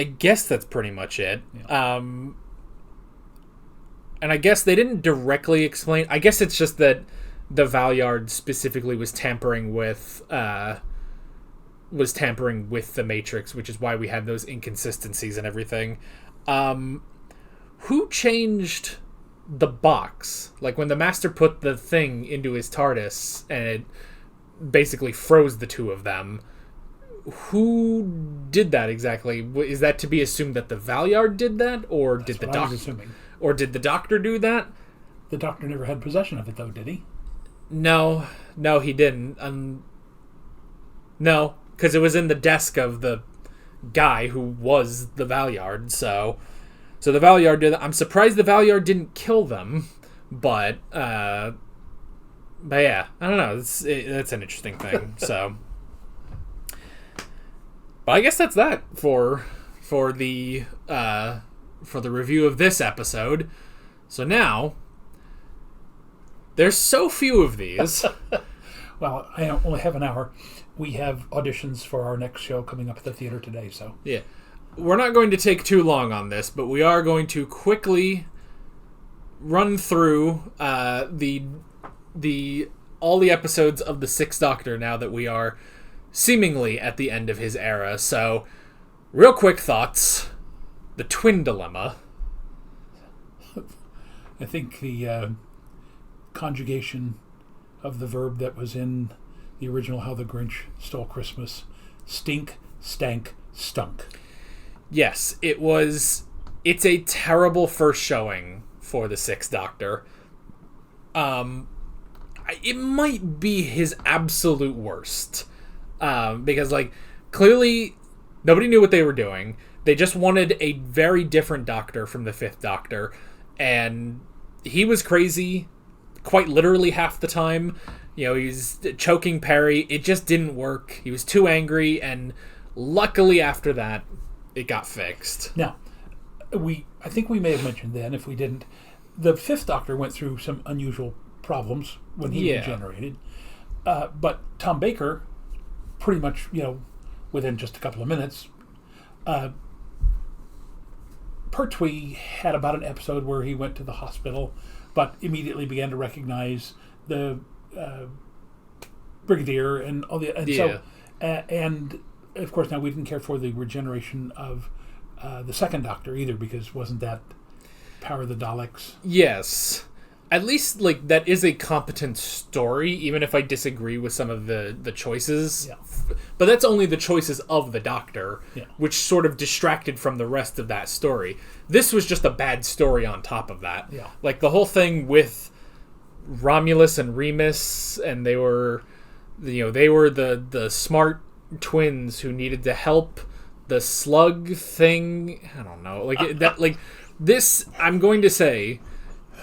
pretty much it. Yeah. And I guess they didn't directly explain. I guess it's just that the Valyard specifically was tampering with the Matrix, which is why we had those inconsistencies and everything. Who changed the box? Like when the Master put the thing into his TARDIS and it basically froze the two of them. Who did that exactly? Is that to be assumed that the Valyard did that, or That's did the what I was Doctor? assuming. Or did the Doctor do that? The Doctor never had possession of it, though, did he? No, he didn't. No, because it was in the desk of the guy who was the Valyard. So the Valyard did that. I'm surprised the Valyard didn't kill them, but yeah, I don't know. That's an interesting thing. So, but I guess that's that for the review of this episode. So now, there's so few of these. Well, I only have an hour. We have auditions for our next show coming up at the theater today, so... Yeah. We're not going to take too long on this, but we are going to quickly run through all the episodes of the Sixth Doctor now that we are seemingly at the end of his era. So, real quick thoughts. The Twin Dilemma. I think the conjugation of the verb that was in the original How the Grinch Stole Christmas, stink, stank, stunk. Yes, it's a terrible first showing for the Sixth Doctor. It might be his absolute worst. Because, clearly nobody knew what they were doing. They just wanted a very different Doctor from the Fifth Doctor. And he was crazy quite literally half the time. You know, he's choking Perry. It just didn't work. He was too angry, and luckily after that, it got fixed. Now, I think we may have mentioned then, if we didn't, the Fifth Doctor went through some unusual problems when he regenerated. But Tom Baker, pretty much, within just a couple of minutes, Pertwee had about an episode where he went to the hospital, but immediately began to recognize the Brigadier and all the... And so, and of course, now we didn't care for the regeneration of the Second Doctor either, because wasn't that Power of the Daleks? Yes. At least, that is a competent story, even if I disagree with some of the choices. Yeah. But that's only the choices of the Doctor, Yeah. which sort of distracted from the rest of that story. This was just a bad story on top of that. Yeah. The whole thing with Romulus and Remus, and they were the smart twins who needed to help the slug thing. I don't know. This, I'm going to say,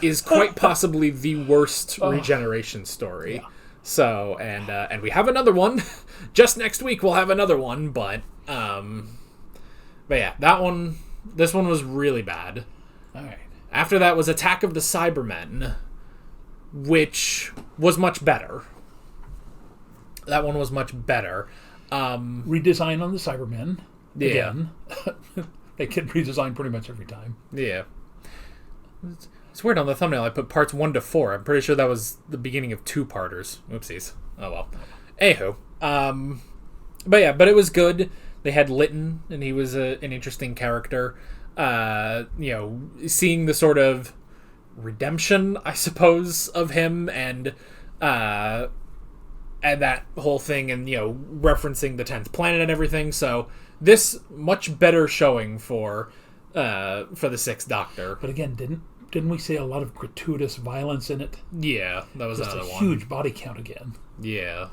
is quite possibly the worst regeneration story. Yeah. So, and we have another one. Just next week we'll have another one, but yeah, this one was really bad. All right. After that was Attack of the Cybermen, which was much better. That one was much better. Redesign on the Cybermen. Yeah. Again. They can redesign pretty much every time. Yeah. It's weird on the thumbnail I put parts 1 to 4. I'm pretty sure that was the beginning of 2-parters. Oopsies. Oh well. Anywho. But it was good. They had Lytton, and he was an interesting character. Seeing the sort of redemption, I suppose, of him, and that whole thing, and referencing the 10th planet and everything. So this much better showing for the Sixth Doctor. But again, didn't we see a lot of gratuitous violence in it? Yeah, that was just another one. Huge body count again. Yeah.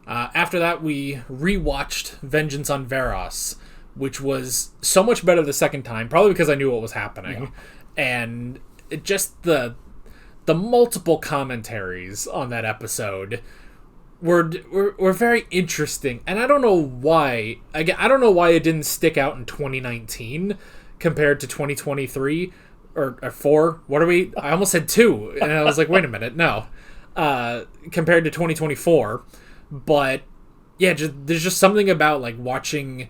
After that, we rewatched Vengeance on Varos, which was so much better the second time, probably because I knew what was happening. Yeah. And just the multiple commentaries on that episode were very interesting. And I don't know why. Again, I don't know why it didn't stick out in 2019 compared to 2023. or 4. What are we? I almost said 2, and I was like, wait a minute, no. Compared to 2024, but yeah, there's just something about like watching,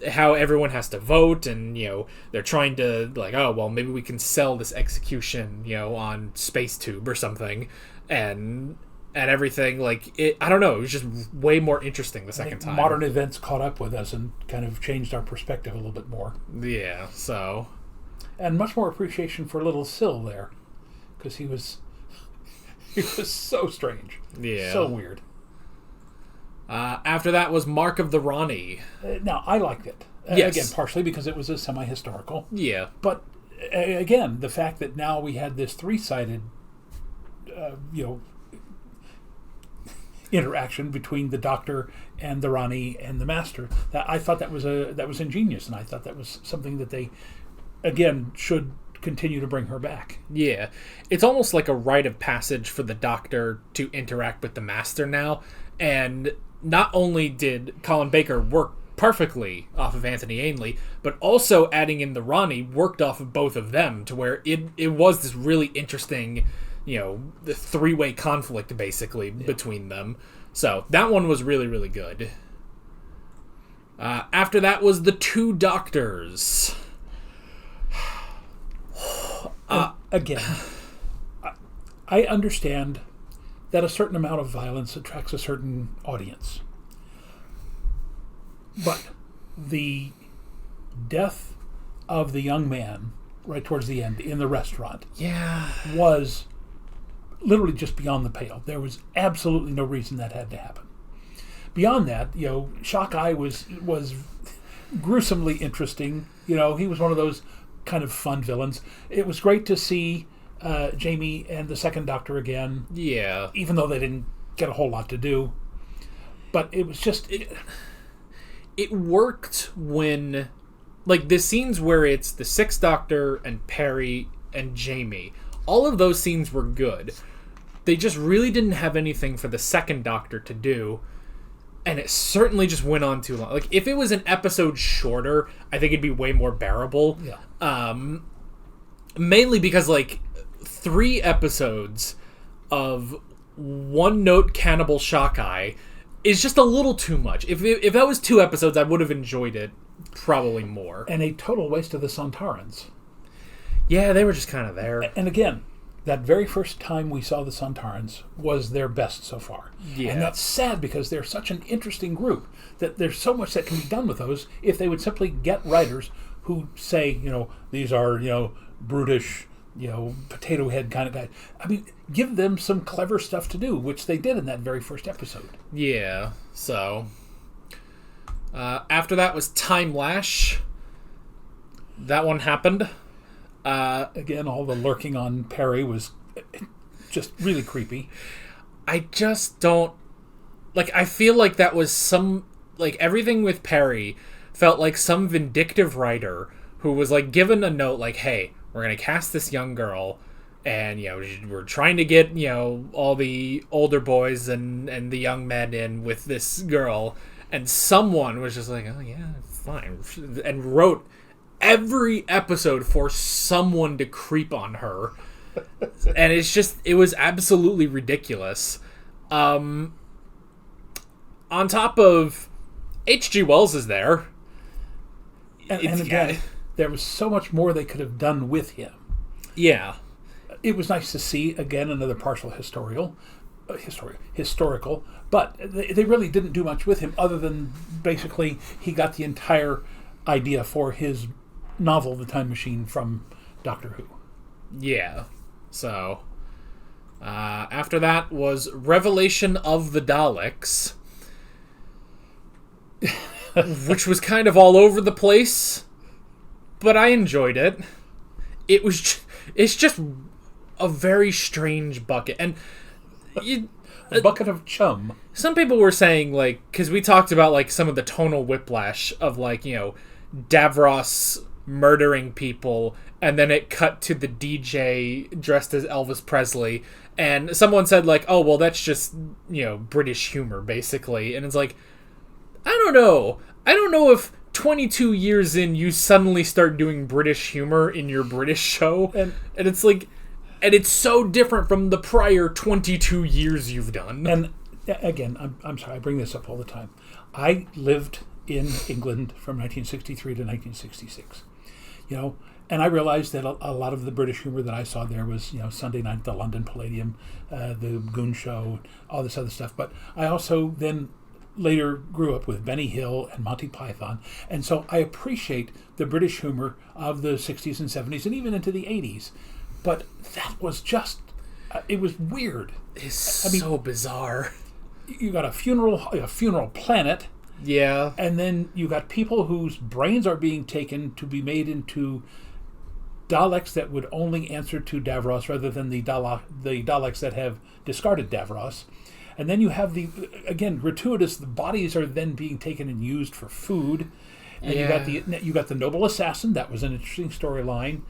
how everyone has to vote, and they're trying to like, oh well, maybe we can sell this execution, on SpaceTube or something, and everything like it. I don't know. It was just way more interesting the second time. Modern events caught up with us and kind of changed our perspective a little bit more. Yeah. So. And much more appreciation for little Syl there, because he was so strange. Yeah. So weird. After that was Mark of the Ronnie. Now, I liked it. Yes. Again, partially because it was a semi-historical. Yeah. But, again, the fact that now we had this three-sided, interaction between the Doctor and the Ronnie and the Master, that I thought that was ingenious, and I thought that was something that they, again, should continue to bring her back. Yeah. It's almost like a rite of passage for the Doctor to interact with the Master now, and not only did Colin Baker work perfectly off of Anthony Ainley, but also adding in the Ronnie worked off of both of them to where it was this really interesting, the three-way conflict basically between them. So that one was really, really good. After that was the Two Doctors. Again, I understand that a certain amount of violence attracts a certain audience. But the death of the young man right towards the end in the restaurant was literally just beyond the pale. There was absolutely no reason that had to happen. Beyond that, Shock Eye was gruesomely interesting. He was one of those kind of fun villains. It was great to see Jamie and the second Doctor again. Yeah. Even though they didn't get a whole lot to do. But it was just... It worked when... Like, the scenes where it's the Sixth Doctor and Perry and Jamie. All of those scenes were good. They just really didn't have anything for the second Doctor to do. And it certainly just went on too long. Like, if it was an episode shorter, I think it'd be way more bearable. Yeah. Mainly because, like, 3 episodes of one-note cannibal Shock Eye is just a little too much. If that was 2 episodes, I would have enjoyed it probably more. And a total waste of the Sontarans. Yeah, they were just kind of there. And again, that very first time we saw the Sontarans was their best so far. Yeah. And that's sad because they're such an interesting group that there's so much that can be done with those if they would simply get writers who say, these are, brutish, potato head kind of guys. I mean, give them some clever stuff to do, which they did in that very first episode. Yeah, so... after that was Time Lash. That one happened. Again, all the lurking on Perry was just really creepy. I just don't... Like, I feel like that was some... Like, everything with Perry felt like some vindictive writer who was, like, given a note like, hey, we're going to cast this young girl, and, we're trying to get, all the older boys and the young men in with this girl, and someone was just like, oh, yeah, fine, and wrote every episode for someone to creep on her. And it was absolutely ridiculous. On top of H.G. Wells is there. And again, there was so much more they could have done with him. Yeah. It was nice to see, again, another partial historical, but they really didn't do much with him other than basically he got the entire idea for his novel, The Time Machine, from Doctor Who. Yeah. So, after that was Revelation of the Daleks, which was kind of all over the place, but I enjoyed it. It's just a very strange bucket, and a bucket of chum. Some people were saying, like, because we talked about, like, some of the tonal whiplash of, like, Davros murdering people, and then it cut to the DJ dressed as Elvis Presley, and someone said, like, oh, well, that's just, British humor, basically, and it's like, I don't know if 22 years in, you suddenly start doing British humor in your British show, and it's like, and it's so different from the prior 22 years you've done. And again, I'm sorry, I bring this up all the time. I lived in England from 1963 to 1966, and I realized that a lot of the British humor that I saw there was, Sunday night at the London Palladium, the Goon Show, all this other stuff. But I also then later grew up with Benny Hill and Monty Python, and so I appreciate the British humor of the 60s and 70s and even into the 80s. But that was just, it was weird. It's so bizarre. You got a funeral planet. Yeah. And then you got people whose brains are being taken to be made into Daleks that would only answer to Davros rather than the Daleks that have discarded Davros. And then you have the bodies are then being taken and used for food. And you got the noble assassin. That was an interesting storyline.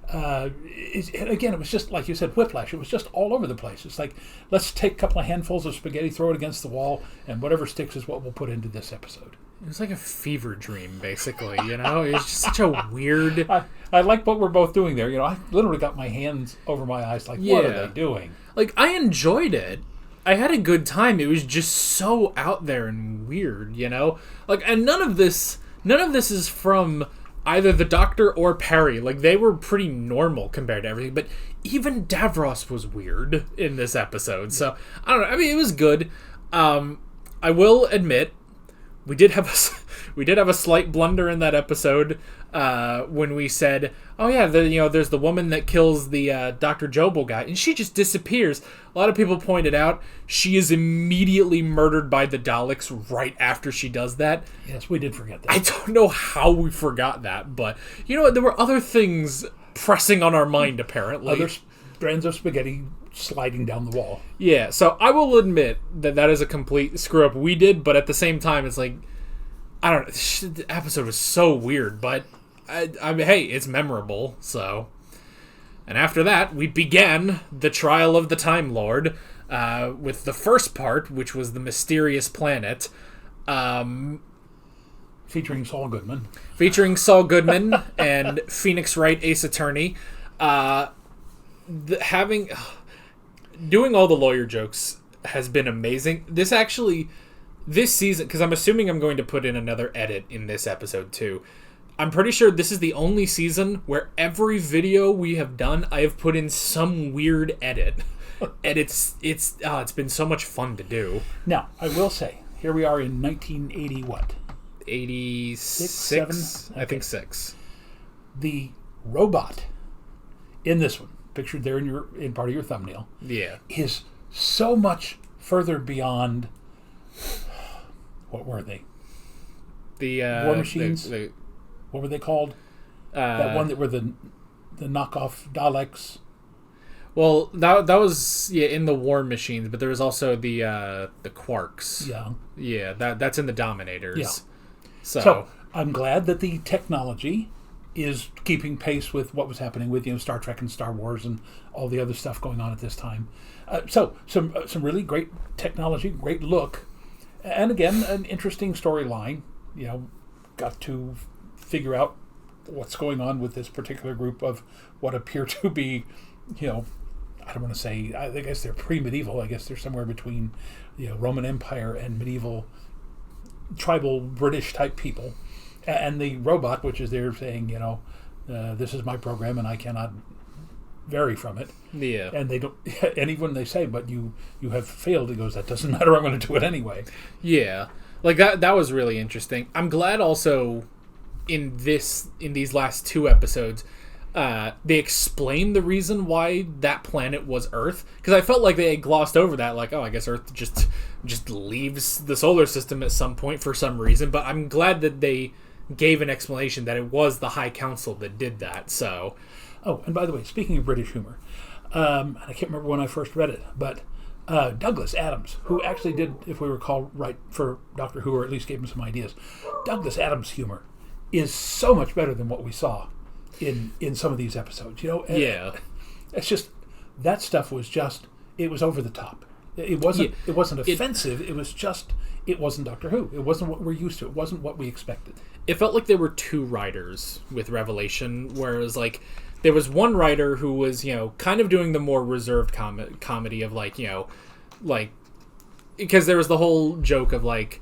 It was just like you said, whiplash. It was just all over the place. It's like, let's take a couple of handfuls of spaghetti, throw it against the wall, and whatever sticks is what we'll put into this episode. It was like a fever dream, basically. It was just such a weird. I like what we're both doing there. I literally got my hands over my eyes. Like, what are they doing? Like, I enjoyed it. I had a good time. It was just so out there and weird, Like, and none of this is from either the Doctor or Perry. Like, they were pretty normal compared to everything, but even Davros was weird in this episode. So, I don't know. I mean, it was good. I will admit, we did have a slight blunder in that episode when we said, "Oh yeah, there's the woman that kills the Dr. Jobel guy, and she just disappears." A lot of people pointed out she is immediately murdered by the Daleks right after she does that. Yes, we did forget that. I don't know how we forgot that, but there were other things pressing on our mind apparently. Other strands of spaghetti sliding down the wall. Yeah, so I will admit that is a complete screw up we did, but at the same time, it's like, I don't know, the episode was so weird, but I mean, hey, it's memorable, so. And after that, we began the trial of the Time Lord with the first part, which was the mysterious planet. Featuring Saul Goodman. And Phoenix Wright, Ace Attorney. Doing all the lawyer jokes has been amazing. This season, because I'm assuming I'm going to put in another edit in this episode too. I'm pretty sure this is the only season where every video we have done, I have put in some weird edit. And it's been so much fun to do. Now, I will say, here we are in 1980 what? 86? I think 6. The robot in this one, pictured there in part of your thumbnail, is so much further beyond. What were they? The War Machines. What were they called? That one that were the knockoff Daleks. Well, that was in the War Machines, but there was also the Quarks. Yeah, that's in the Dominators. Yeah. So I'm glad that the technology is keeping pace with what was happening with Star Trek and Star Wars and all the other stuff going on at this time. So some really great technology, great look, and again an interesting storyline. Got to figure out what's going on with this particular group of what appear to be, I don't want to say. I guess they're pre-medieval. I guess they're somewhere between, Roman Empire and medieval, tribal British type people. And the robot, which is there saying, this is my program and I cannot vary from it. Yeah. And they don't. And even when they say, but you have failed, it goes, that doesn't matter. I'm going to do it anyway. Yeah, like that was really interesting. I'm glad also in these last 2 episodes, they explained the reason why that planet was Earth, because I felt like they had glossed over that, like, oh, I guess Earth just leaves the solar system at some point for some reason. But I'm glad that they gave an explanation that it was the High Council that did that. So, oh, and by the way, speaking of British humor, I can't remember when I first read it, but Douglas Adams, who actually did, if we recall right, for Doctor Who, or at least gave him some ideas, Douglas Adams' humor is so much better than what we saw in some of these episodes. Yeah. It's just, that stuff was just, it was over the top. It wasn't offensive. It was just, it wasn't Doctor Who. It wasn't what we're used to. It wasn't what we expected. It felt like there were two writers with Revelation, whereas like there was one writer who was, kind of doing the more reserved comedy of like, like, because there was the whole joke of like,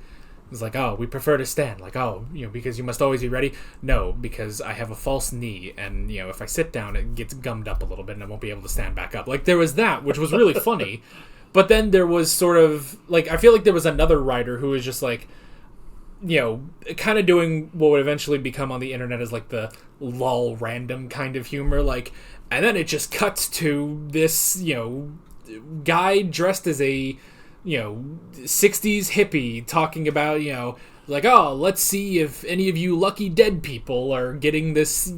it's like, oh, we prefer to stand. Like, oh, because you must always be ready. No, because I have a false knee, and, if I sit down, it gets gummed up a little bit, and I won't be able to stand back up. Like, there was that, which was really funny. But then there was sort of, like, I feel like there was another writer who was just, like, kind of doing what would eventually become on the internet as, like, the lol random kind of humor. Like, and then it just cuts to this, guy dressed as a 60s hippie talking about, like, oh, let's see if any of you lucky dead people are getting this,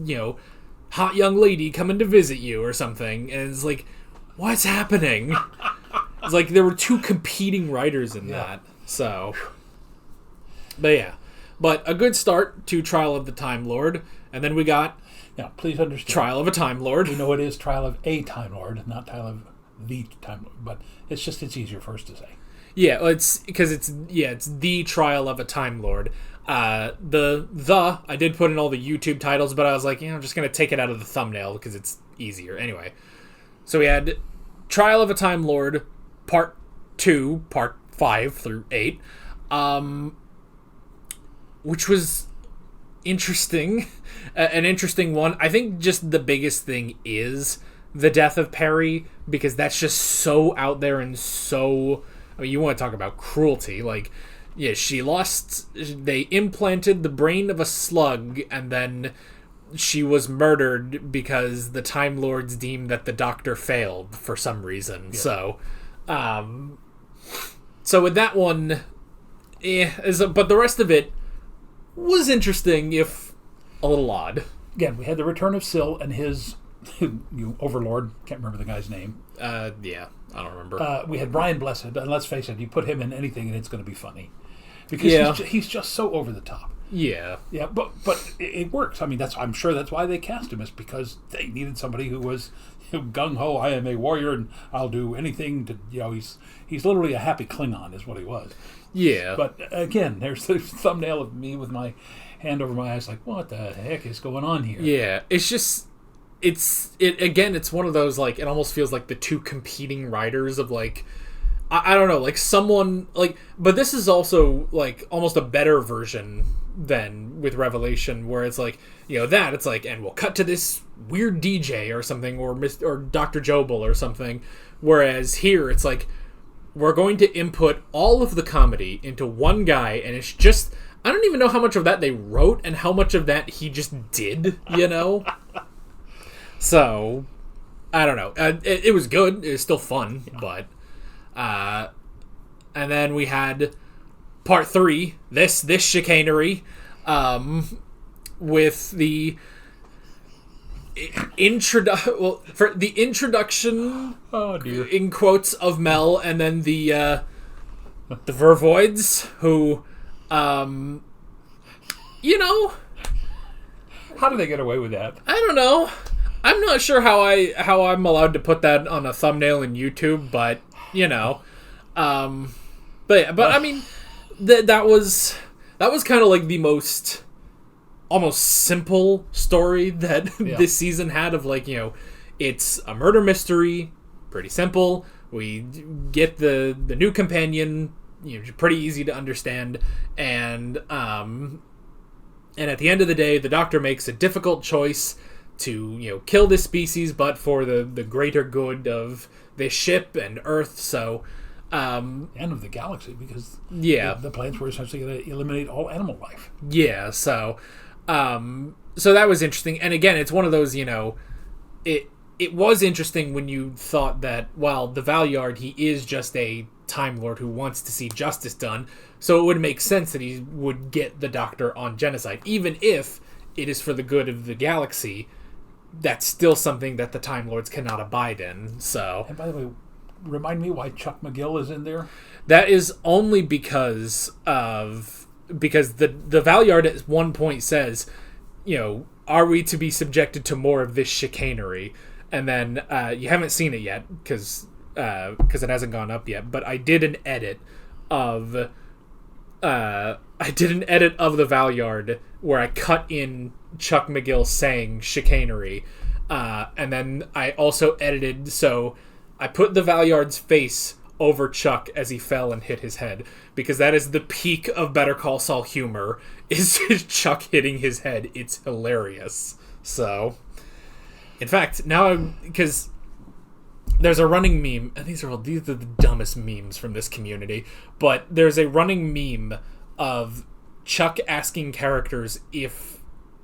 hot young lady coming to visit you or something. And it's like, what's happening? It's like there were two competing writers in that. So, but yeah. But a good start to Trial of the Time Lord. And then we got... Now, please understand. Trial of a Time Lord. We know it is Trial of a Time Lord, not Trial of the Time Lord. But it's easier for us to say. Yeah, it's because it's the Trial of a Time Lord. I did put in all the YouTube titles, but I was like, I'm just gonna take it out of the thumbnail because it's easier. Anyway, so we had Trial of a Time Lord, Part 2, Part 5 through 8, which was interesting, an interesting one. I think just the biggest thing is the death of Perry, because that's just so out there and so... I mean, you want to talk about cruelty. Like, yeah, they implanted the brain of a slug, and then she was murdered because the Time Lords deemed that the Doctor failed for some reason. Yeah. So with that one, but the rest of it was interesting, if a little odd. Again, we had the return of Syl and his overlord. Can't remember the guy's name. Yeah. I don't remember. We had Brian Blessed, and let's face it, you put him in anything and it's going to be funny. Because he's just so over the top. Yeah. Yeah, but it works. I mean, I'm sure that's why they cast him, is because they needed somebody who was gung-ho, I am a warrior, and I'll do anything to, he's literally a happy Klingon, is what he was. Yeah. But again, there's the thumbnail of me with my hand over my eyes like, what the heck is going on here? Yeah, it's just... It's one of those, like, it almost feels like the two competing writers of, like, I don't know, like, someone, like, but this is also, like, almost a better version than with Revelation, where it's like, it's like, and we'll cut to this weird DJ or something, or Dr. Jobel or something, whereas here, it's like, we're going to input all of the comedy into one guy, and it's just, I don't even know how much of that they wrote, and how much of that he just did, So, I don't know. It was good. It was still fun, but... and then we had Part 3, this chicanery, with the introduction, oh dear, in quotes, of Mel, and then the Vervoids, who, How do they get away with that? I don't know. I'm not sure how I'm allowed to put that on a thumbnail in YouTube, but but I mean, that was kind of like the most almost simple story that this season had, of like, it's a murder mystery, pretty simple. We get the new companion, pretty easy to understand, and at the end of the day, the Doctor makes a difficult choice to kill this species, but for the greater good of this ship and Earth. So and of the galaxy, because the plants were essentially going to eliminate all animal life. Yeah, so that was interesting. And again, it's one of those, it was interesting when you thought that, well, the Valyard, he is just a Time Lord who wants to see justice done, so it would make sense that he would get the Doctor on genocide, even if it is for the good of the galaxy. That's still something that the Time Lords cannot abide in. So, and by the way, remind me why Chuck McGill is in there? That is only because the Valyard at one point says, are we to be subjected to more of this chicanery? And then you haven't seen it yet, because because it hasn't gone up yet, but I did an edit of the Valyard where I cut in Chuck McGill saying chicanery, and then I also edited, so I put the Valyard's face over Chuck as he fell and hit his head, because that is the peak of Better Call Saul humor, is Chuck hitting his head. It's hilarious. So, in fact, now because there's a running meme, and these are the dumbest memes from this community, but there's a running meme of Chuck asking characters if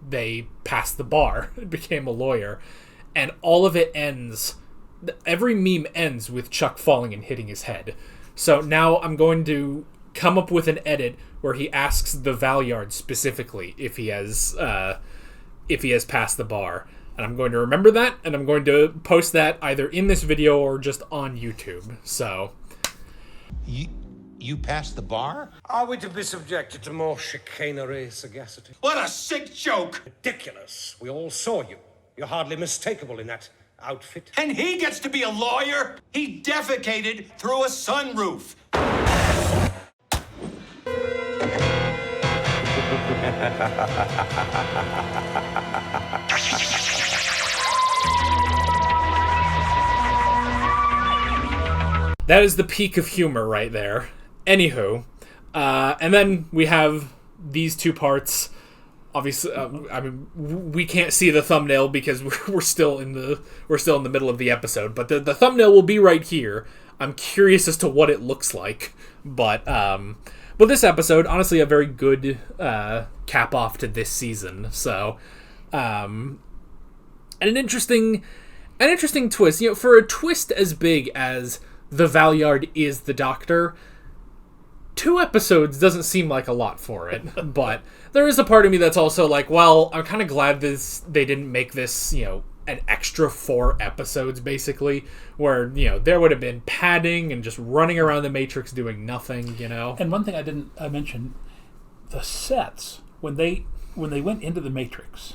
they passed the bar and became a lawyer, and all of it ends, every meme ends with Chuck falling and hitting his head. So now I'm going to come up with an edit where he asks the Valyard specifically if he has passed the bar. And I'm going to remember that, and I'm going to post that either in this video or just on YouTube. So, you passed the bar? Are we to be subjected to more chicanery, sagacity? What a sick joke! Ridiculous. We all saw you. You're hardly mistakable in that outfit. And he gets to be a lawyer? He defecated through a sunroof. That is the peak of humor right there. Anywho, and then we have these two parts. Obviously, I mean, we can't see the thumbnail because we're still in the middle of the episode. But the thumbnail will be right here. I'm curious as to what it looks like. But this episode, honestly, a very good cap off to this season. So, and an interesting twist. You know, for a twist as big as the Valyard is the Doctor, 2 episodes doesn't seem like a lot for it. But there is a part of me that's also like, well, I'm kind of glad they didn't make this, you know, an extra 4 episodes, basically, where, you know, there would have been padding and just running around the Matrix doing nothing, you know. And one thing I mentioned, the sets, when they went into the Matrix,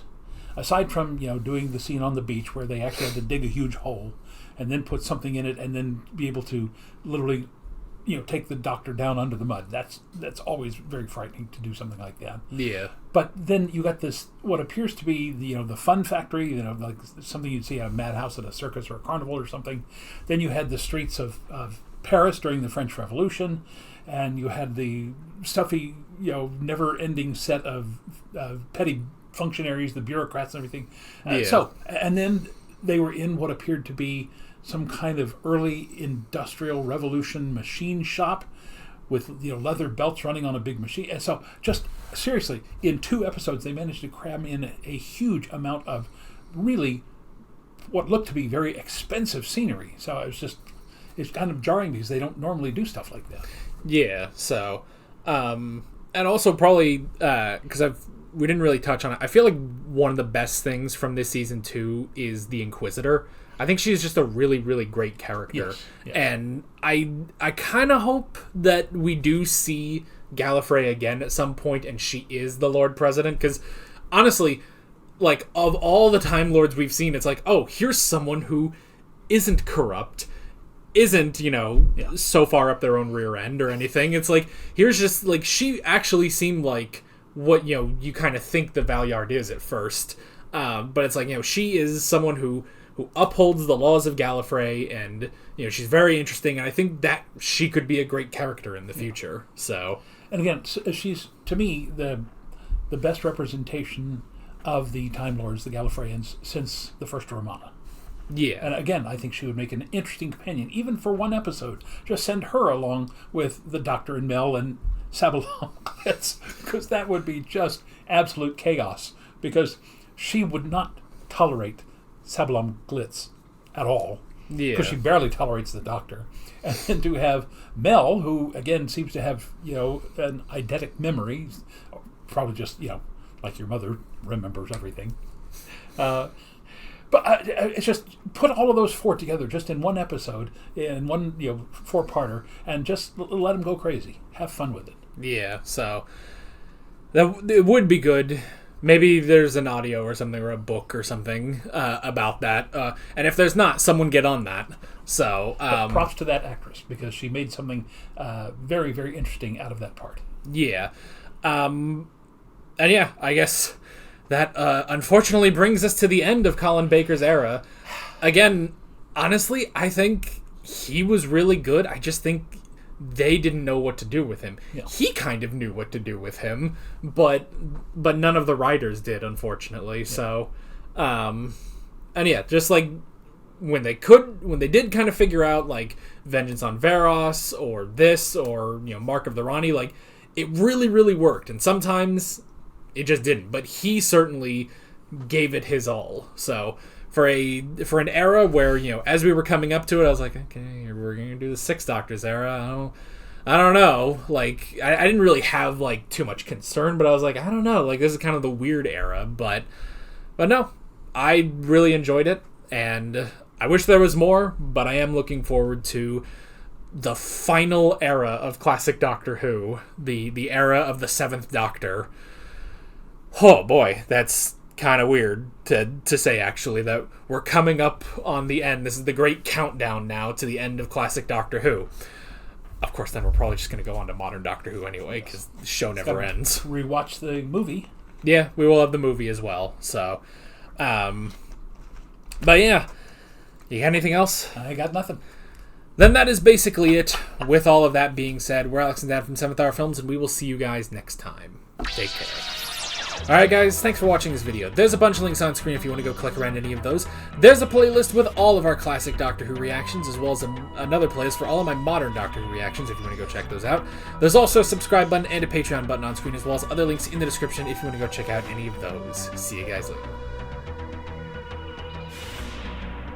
aside from, you know, doing the scene on the beach where they actually had to dig a huge hole and then put something in it and then be able to literally, you know, take the Doctor down under the mud. That's always very frightening to do something like that. Yeah. But then you got this, what appears to be the fun factory, you know, like something you'd see at a madhouse at a circus or a carnival or something. Then you had the streets of Paris during the French Revolution, and you had the stuffy, you know, never-ending set of petty functionaries, the bureaucrats and everything. So, and then they were in what appeared to be some kind of early industrial revolution machine shop with, you know, leather belts running on a big machine. And so, just seriously, in 2 episodes, they managed to cram in a huge amount of really what looked to be very expensive scenery. So it's kind of jarring because they don't normally do stuff like that. Yeah. So, and also probably because we didn't really touch on it. I feel like one of the best things from this season 2 is the Inquisitor. I think she's just a really, really great character. Yes. Yeah. And I kind of hope that we do see Gallifrey again at some point and she is the Lord President. Because, honestly, like, of all the Time Lords we've seen, it's like, oh, here's someone who isn't corrupt, isn't, you know, so far up their own rear end or anything. It's like, here's just, like, she actually seemed like what, you know, you kind of think the Valyard is at first. But it's like, you know, she is someone who upholds the laws of Gallifrey, and, you know, she's very interesting, and I think that she could be a great character in the future. So, and again, she's, to me, the best representation of the Time Lords, the Gallifreyans, since the first Romana. Yeah. And again, I think she would make an interesting companion, even for 1 episode. Just send her along with the Doctor and Mel and Sabalom Glitz, because that would be just absolute chaos, because she would not tolerate Sabalom Glitz at all, because she barely tolerates the Doctor. And then to have Mel, who again seems to have, you know, an eidetic memory, probably just, you know, like your mother remembers everything. But it's just put all of those 4 together just in 1 episode, in one, you know, 4-parter, and just let them go crazy. Have fun with it. Yeah. So it would be good. Maybe there's an audio or something, or a book or something about that. And if there's not, someone get on that. So But props to that actress, because she made something very, very interesting out of that part. Yeah. And yeah, I guess that unfortunately brings us to the end of Colin Baker's era. Again, honestly, I think he was really good. I just think they didn't know what to do with him. Yeah. He kind of knew what to do with him, but none of the writers did, unfortunately. Yeah. So, and yeah, just like when they did kind of figure out like Vengeance on Varos or this or Mark of the Rani, like it really, really worked. And sometimes it just didn't. But he certainly gave it his all. So for an era where, as we were coming up to it, I was like, okay, we're going to do the Six Doctors era. I don't know. Like, I didn't really have, like, too much concern, but I was like, I don't know. Like, this is kind of the weird era. But no, I really enjoyed it, and I wish there was more, but I am looking forward to the final era of classic Doctor Who, the era of the Seventh Doctor. Oh, boy, that's kind of weird to say, actually, that we're coming up on the end. This is the great countdown now to the end of classic Doctor Who. Of course, then we're probably just going to go on to modern Doctor Who anyway, because the show never ends. Rewatch the movie. Yeah, we will have the movie as well. So, but yeah, you got anything else? I got nothing. Then that is basically it. With all of that being said, we're Alex and Dan from 7th Hour Films, and we will see you guys next time. Take care. Alright guys, thanks for watching this video. There's a bunch of links on screen if you want to go click around any of those. There's a playlist with all of our classic Doctor Who reactions, as well as another playlist for all of my modern Doctor Who reactions if you want to go check those out. There's also a subscribe button and a Patreon button on screen, as well as other links in the description if you want to go check out any of those. See you guys later.